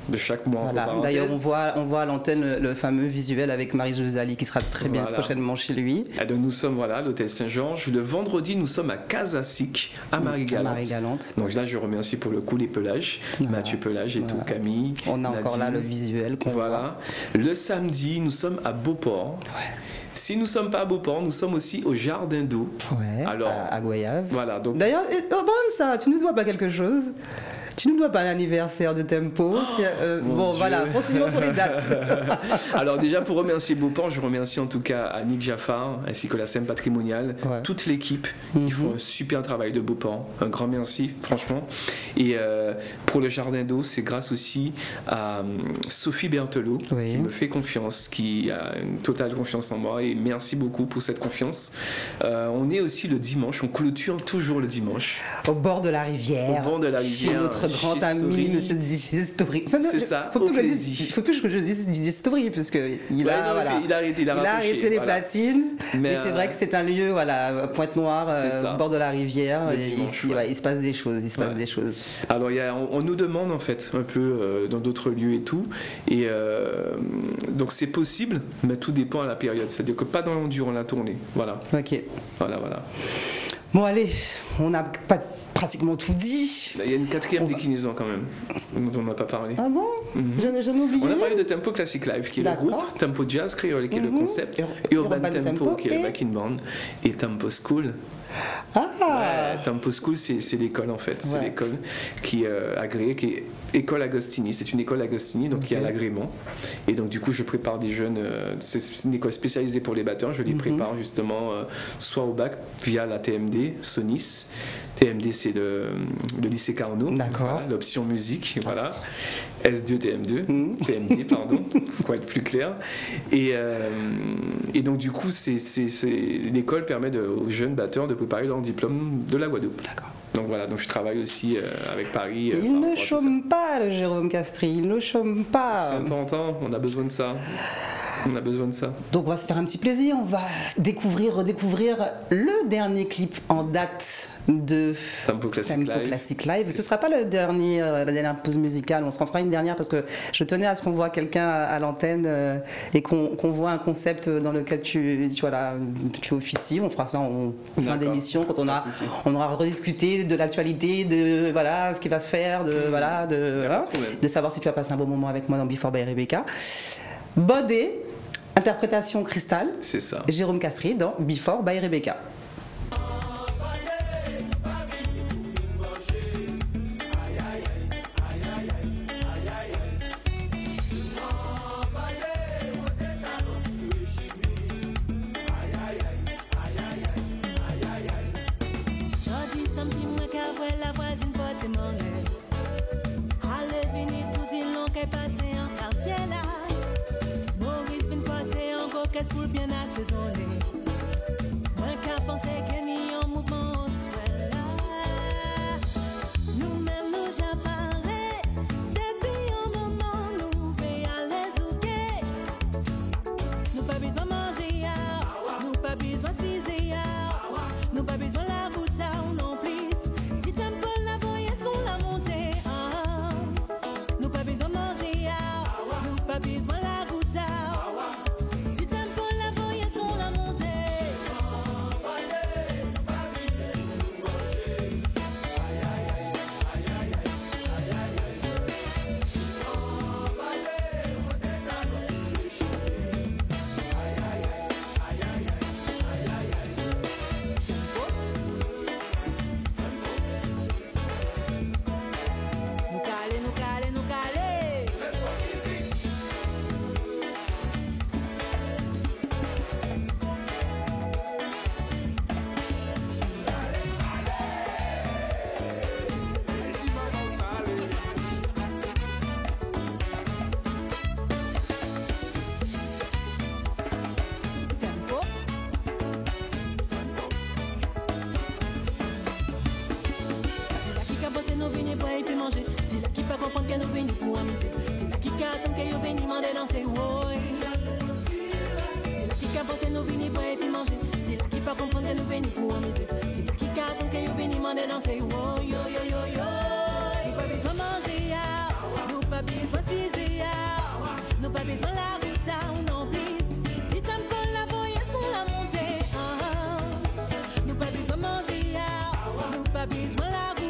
de chaque mois. Voilà. D'ailleurs, on voit à l'antenne le fameux visuel avec Marie-Josée Ali qui sera très bien prochainement chez lui. Et donc nous sommes à l'hôtel Saint-Georges. Le vendredi, nous sommes à Casasic, à Marie-Galante. Donc là, je remercie pour le coup les Pelages, Mathieu Pelage et tout, Camille. On a encore là le visuel qu'on voit. Le samedi, nous sommes à Beauport. si nous ne sommes pas à Beauport, nous sommes aussi au Jardin d'eau. Ouais, alors, à Goyave. Voilà. D'ailleurs, en parlant de ça, tu nous dois pas quelque chose? Tu ne dois pas l'anniversaire de Tempo. Bon, Dieu. Voilà, continuons sur les dates. Alors déjà, pour remercier Beauport, je remercie en tout cas Annick Jaffar, ainsi que la scène patrimoniale, toute l'équipe qui font un super travail de Beauport. Un grand merci, franchement. Et pour le Jardin d'eau, c'est grâce aussi à Sophie Berthelot, qui me fait confiance, qui a une totale confiance en moi. Et merci beaucoup pour cette confiance. On est aussi le dimanche, on clôture toujours le dimanche. Au bord de la rivière. Au bord de la rivière. Chez notre grand ami, monsieur DJ Story. Enfin, c'est ça, il faut plus que je dise DJ Story, parce qu'il a arrêté les platines. Mais c'est vrai que c'est un lieu, Pointe-Noire, au bord de la rivière. Il se passe des choses. Alors, on nous demande, en fait, un peu dans d'autres lieux et tout. Et donc, c'est possible, mais tout dépend à la période. C'est-à-dire que pas durant la tournée. Voilà. Ok. Voilà. Bon, allez, on a pratiquement tout dit. Il y a une 4e déclinaison quand même, dont on n'a pas parlé. Ah bon? J'en ai jamais oublié. On a parlé de Tempo Classic Live, qui est le groupe, Tempo Jazz Créole, qui est le concept, Urban Tempo, qui est le backing band, et Tempo School. Tempo School, c'est l'école en fait. C'est l'école qui est agréée, qui est école Agostini. C'est une école Agostini, donc qui a l'agrément. Et donc du coup, je prépare des jeunes. C'est une école spécialisée pour les batteurs. Je les prépare justement soit au bac via la TMD, Sonis. TMD, c'est le lycée Carnot. D'accord. L'option musique, voilà. S2, TMD, pardon, pour être plus clair. Et donc du coup, l'école permet aux jeunes batteurs de préparer leur diplôme de la Guadeloupe. D'accord. Donc voilà, donc je travaille aussi avec Paris. Il ne chôme pas, le Jérôme Castry, il ne chôme pas. C'est important, on a besoin de ça. Donc on va se faire un petit plaisir, on va redécouvrir le dernier clip en date de Tempo Classic Live. Ce ne sera pas la dernière pause musicale, on se fera une dernière parce que je tenais à ce qu'on voit quelqu'un à l'antenne et qu'on voit un concept dans lequel tu officies. On fera ça en fin d'émission quand on aura rediscuté de l'actualité, de ce qui va se faire, de savoir si tu vas passer un bon moment avec moi dans Before by Rebecca. Bodé, interprétation Cristal. C'est ça. Jérôme Castry dans Before by Rebecca. Pour bien assaisonner, un cas pensé que ni en mouvement soit là. Nous-mêmes nous j'apparais depuis un moment nous fait à l'aise ou quai. Nous pas besoin manger, nous pas besoin ciser, nous pas besoin la bouteille non plus. Si t'aimes pas la voyer sur la montée, nous pas besoin manger, nous pas besoin la bouteille. C'est là qui pas comprendre qu'elle nous vient pour amuser. C'est là qui attend qu'elle vient demander danser. C'est là qui pensé nous venir pour et puis manger. C'est là qui pas comprendre qu'elle nous vient pour amuser. C'est là qui attend qu'elle vient demander danser. Nous pas besoin manger, nous pas besoin ciser, nous pas besoin la route non plus. Si t'aimes pas la voyer sur la montée, nous pas besoin manger, nous pas besoin la route.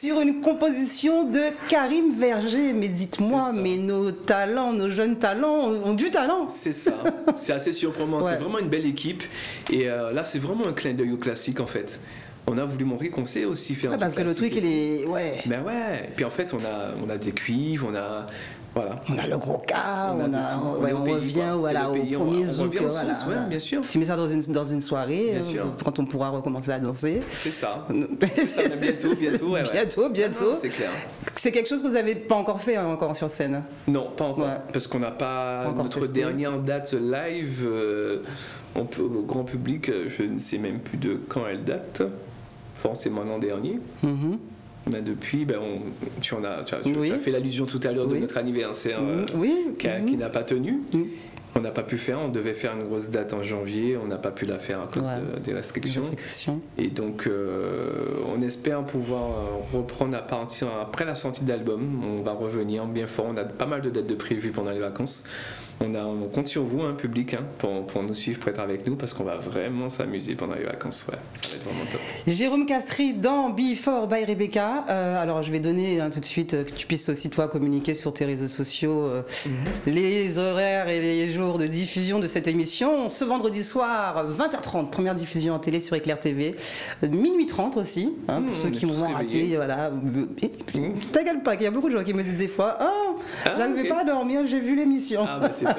sur une composition de Karim Verger. Mais dites-moi, mais nos talents, nos jeunes talents ont du talent. C'est ça, c'est assez surprenant. C'est vraiment une belle équipe. Et là, c'est vraiment un clin d'œil au classique en fait. On a voulu montrer qu'on sait aussi faire. Parce que le truc, il est. Ben ouais. Puis en fait, on a des cuivres, on a. Voilà. On a le gros cas, on revient voilà, au premier zouk. Voilà. Bien sûr. Tu mets ça dans une soirée, quand on pourra recommencer à danser. C'est ça. Bientôt. Bientôt. C'est clair. C'est quelque chose que vous n'avez pas encore fait encore sur scène? Non, pas encore. Parce qu'on n'a pas notre dernière date live au grand public. Je ne sais même plus de quand elle date. Forcément l'an dernier. Mais depuis, tu as fait l'allusion tout à l'heure de notre anniversaire qui n'a pas tenu. On n'a pas pu faire, on devait faire une grosse date en janvier, on n'a pas pu la faire à cause des restrictions. Et donc, on espère pouvoir reprendre à partir après la sortie d'album. On va revenir bien fort, on a pas mal de dates de prévues pendant les vacances. On compte sur vous, public, pour nous suivre, pour être avec nous, parce qu'on va vraiment s'amuser pendant les vacances. Ouais, ça va être vraiment top. Jérôme Castries dans Before by Rebecca. Alors, je vais donner tout de suite que tu puisses aussi, toi, communiquer sur tes réseaux sociaux les horaires et les jours de diffusion de cette émission. Ce vendredi soir, 20h30, première diffusion en télé sur Éclair TV. Minuit 30 aussi, pour ceux qui m'ont raté. Voilà. T'inquiète pas, qu'il y a beaucoup de gens qui me disent des fois j'arrivais pas à dormir, j'ai vu l'émission. C'est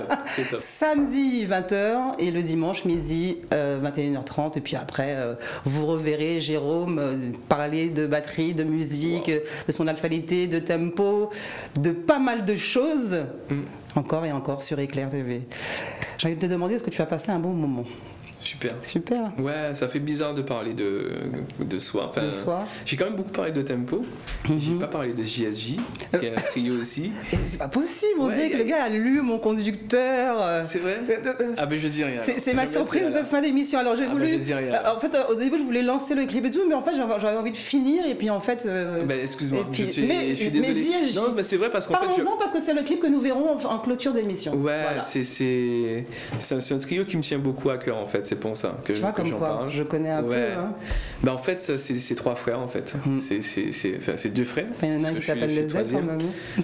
top. Samedi 20h et le dimanche midi 21h30. Et puis après, vous reverrez Jérôme parler de batterie, de musique, de son actualité, de tempo, de pas mal de choses. Encore et encore sur Éclair TV. J'ai envie de te demander, est-ce que tu as passé un bon moment? Super. Ouais, ça fait bizarre de parler de soi. Enfin, j'ai quand même beaucoup parlé de tempo. J'ai pas parlé de JSJ, qui est un trio aussi. C'est pas possible, on dirait que le gars a lu mon conducteur. C'est vrai? Je dis rien. C'est ma surprise de fin d'émission. Alors j'ai voulu. Je dis rien. En fait, au début, je voulais lancer le clip et tout, mais en fait, j'avais envie de finir et puis en fait. Excuse-moi, je suis désolé. Mais JSJ. Non, mais c'est vrai parce qu'en fait. Parlons-en parce que c'est le clip que nous verrons en clôture d'émission. Ouais, voilà. C'est un trio qui me tient beaucoup à cœur en fait. C'est pour ça que tu vois, comme j'en quoi, parle. je connais un peu. En fait, c'est trois frères en fait. C'est deux frères. Il y en a un qui s'appelle les Zep quand même.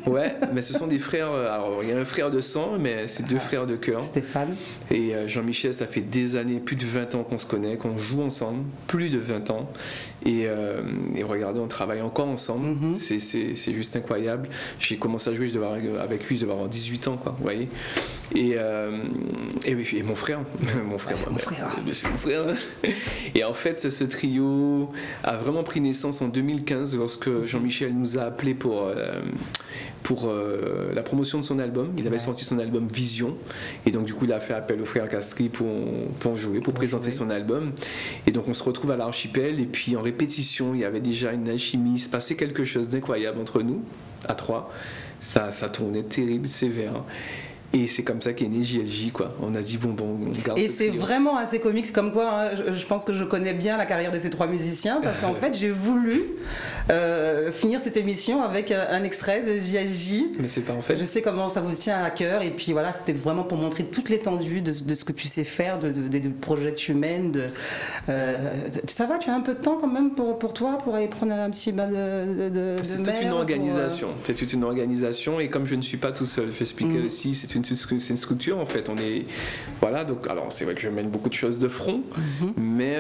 Ouais, mais ce sont des frères. Alors, il y a un frère de sang, mais c'est deux frères de cœur. Stéphane. Et Jean-Michel, ça fait des années, plus de 20 ans qu'on se connaît, qu'on joue ensemble, plus de 20 ans. Et regardez, on travaille encore ensemble. C'est juste incroyable. J'ai commencé à jouer, avec lui, je devais avoir 18 ans, quoi, vous voyez. Et mon frère. Mon frère. Et en fait, ce trio a vraiment pris naissance en 2015 lorsque Jean-Michel nous a appelés pour la promotion de son album. Il avait sorti son album Vision et donc du coup il a fait appel au frère Castries pour jouer, pour présenter son album. Et donc on se retrouve à l'Archipel et puis en répétition il y avait déjà une alchimie, il se passait quelque chose d'incroyable entre nous à trois. Ça tournait terrible, sévère. Et c'est comme ça qu'est né JSJ, quoi. On a dit on garde. Et c'est vraiment assez comique, c'est comme quoi je pense que je connais bien la carrière de ces trois musiciens parce qu'en fait j'ai voulu finir cette émission avec un extrait de JSJ. Mais c'est pas en fait. Je sais comment ça vous tient à cœur et puis voilà, c'était vraiment pour montrer toute l'étendue de ce que tu sais faire, des projets que tu mènes. Ça va, tu as un peu de temps quand même pour toi pour aller prendre un petit bain de C'est mer. Toute une organisation. C'est toute une organisation et comme je ne suis pas tout seul, je vais expliquer aussi. C'est une structure en fait. Voilà, donc alors c'est vrai que je mène beaucoup de choses de front, mais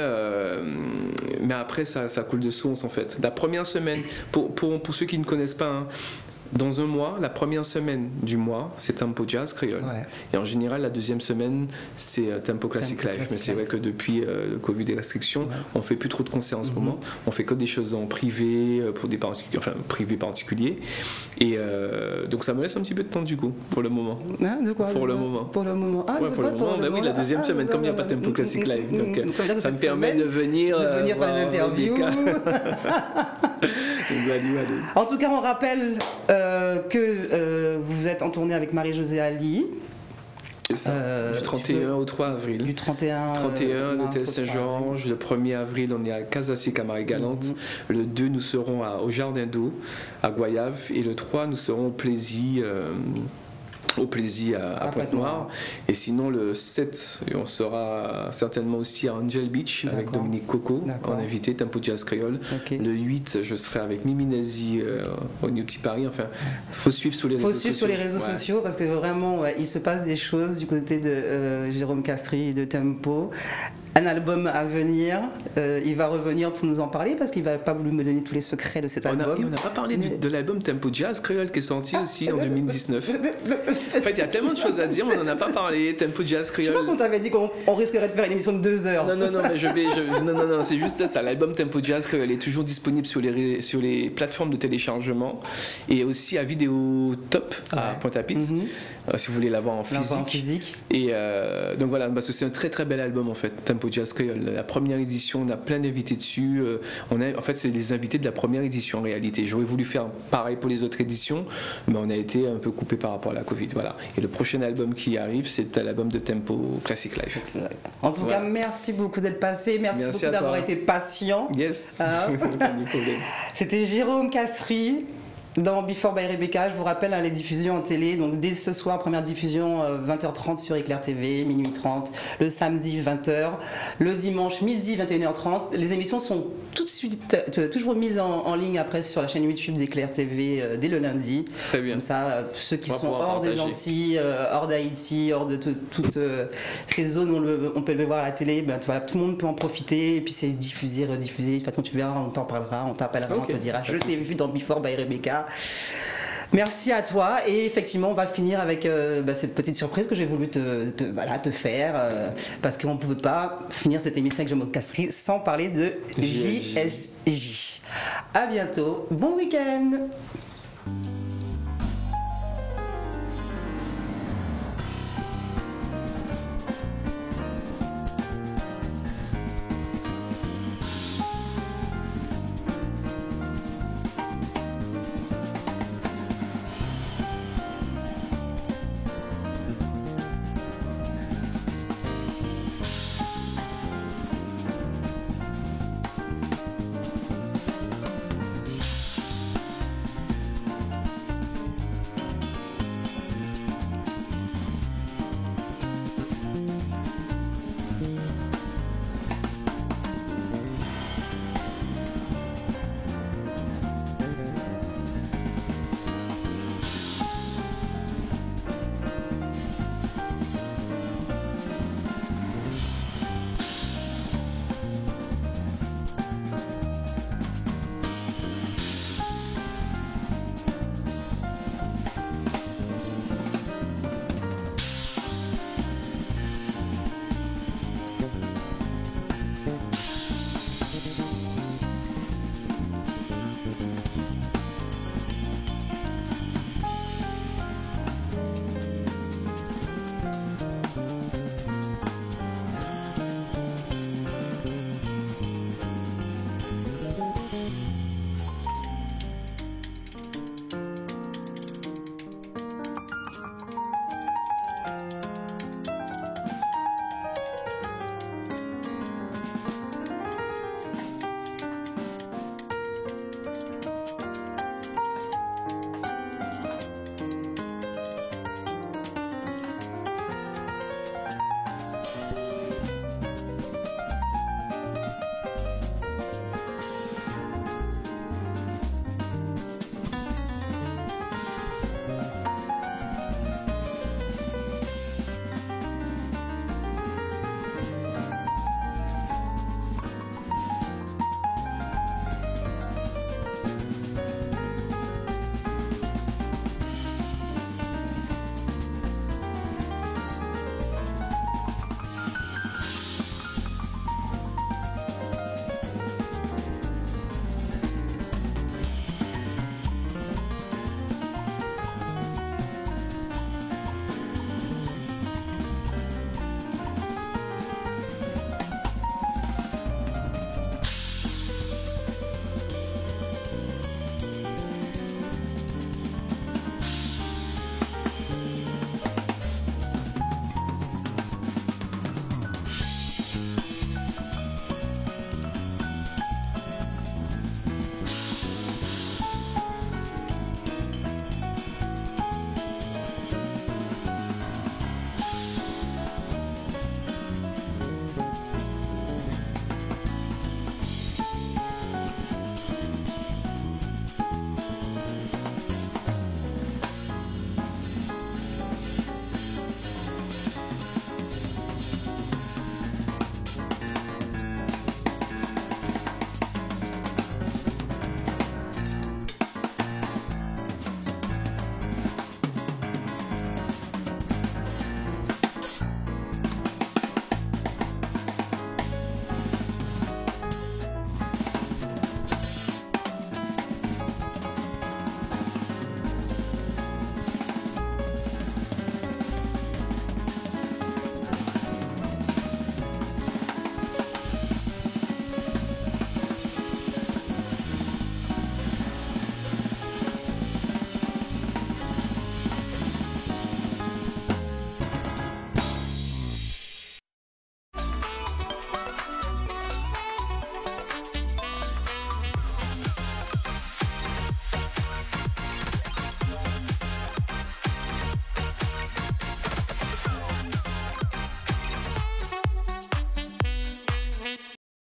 après ça coule de source en fait. La première semaine, pour ceux qui ne connaissent pas, dans un mois, la première semaine du mois, c'est tempo jazz créole. Ouais. Et en général, la deuxième semaine, c'est tempo classique live. Mais c'est vrai que depuis le Covid et les restrictions, on fait plus trop de concerts en ce moment. On fait que des choses en privé, pour des privés particuliers. Et donc ça me laisse un petit peu de temps du coup, pour le moment. De quoi Pour le moment. Pour le moment. Oui, la deuxième semaine, comme il n'y a pas de tempo classique live. Donc ça me permet de venir faire des interviews. En tout cas, on rappelle que vous êtes en tournée avec Marie-Josée Ali. C'est ça, du 31 au 3 avril. Du 31 l'hôtel Saint-Georges. Le 1er avril, on est à Casasic à Marie-Galante. Le 2, nous serons au Jardin d'eau, à Goyave. Et le 3, nous serons au Plaisir, au plaisir à Pointe-Noire. Et sinon, le 7, on sera certainement aussi à Angel Beach avec Dominique Coco en invité, Tempo Jazz Créole. Le 8, je serai avec Mimi Nazi au New Petit Paris. Enfin, il faut suivre sur les réseaux sociaux. Il faut suivre sur les réseaux sociaux parce que vraiment, il se passe des choses du côté de Jérôme Castries et de Tempo. Un album à venir, il va revenir pour nous en parler parce qu'il va pas voulu me donner tous les secrets de cet album. On n'a pas parlé de l'album Tempo Jazz Créole qui est sorti aussi en 2019. En fait, il y a tellement de choses à dire, on n'en a pas parlé. Tempo Jazz Créole. Je sais pas qu'on t'avait dit qu'on risquerait de faire une émission de 2 heures. Non, mais non, c'est juste ça. L'album Tempo Jazz Créole est toujours disponible sur les plateformes de téléchargement et aussi à Vidéo Top à Pointe-à-Pitre, si vous voulez l'avoir en physique. Et donc voilà, parce que c'est un très très bel album en fait. Tempo Jazz Créole. La première édition, on a plein d'invités dessus. En fait, c'est les invités de la première édition en réalité. J'aurais voulu faire pareil pour les autres éditions, mais on a été un peu coupé par rapport à la Covid. Voilà. Et le prochain album qui arrive, c'est l'album de Tempo Classic Life. En tout cas, merci beaucoup d'être passé. Merci beaucoup d'avoir été patient. Yes. C'était Jérôme Castries. Dans Before by Rebecca, je vous rappelle les diffusions en télé, donc dès ce soir, première diffusion 20h30 sur Éclair TV, minuit 30, le samedi 20h, le dimanche midi 21h30. Les émissions sont tout de suite toujours mises en ligne après sur la chaîne YouTube d'Éclair TV dès le lundi. Très bien. Comme ça, ceux qui sont hors des Antilles, hors d'Haïti, hors de toutes ces zones où on peut le voir à la télé, voilà, tout le monde peut en profiter et puis c'est diffusé, rediffusé. De toute façon, tu verras, on t'en parlera, on t'appellera, on te dira je t'ai vu dans Before by Rebecca. Merci à toi et effectivement on va finir avec cette petite surprise que j'ai voulu te faire parce qu'on ne pouvait pas finir cette émission avec Jérôme Castries sans parler de JSJ. À bientôt, bon week-end.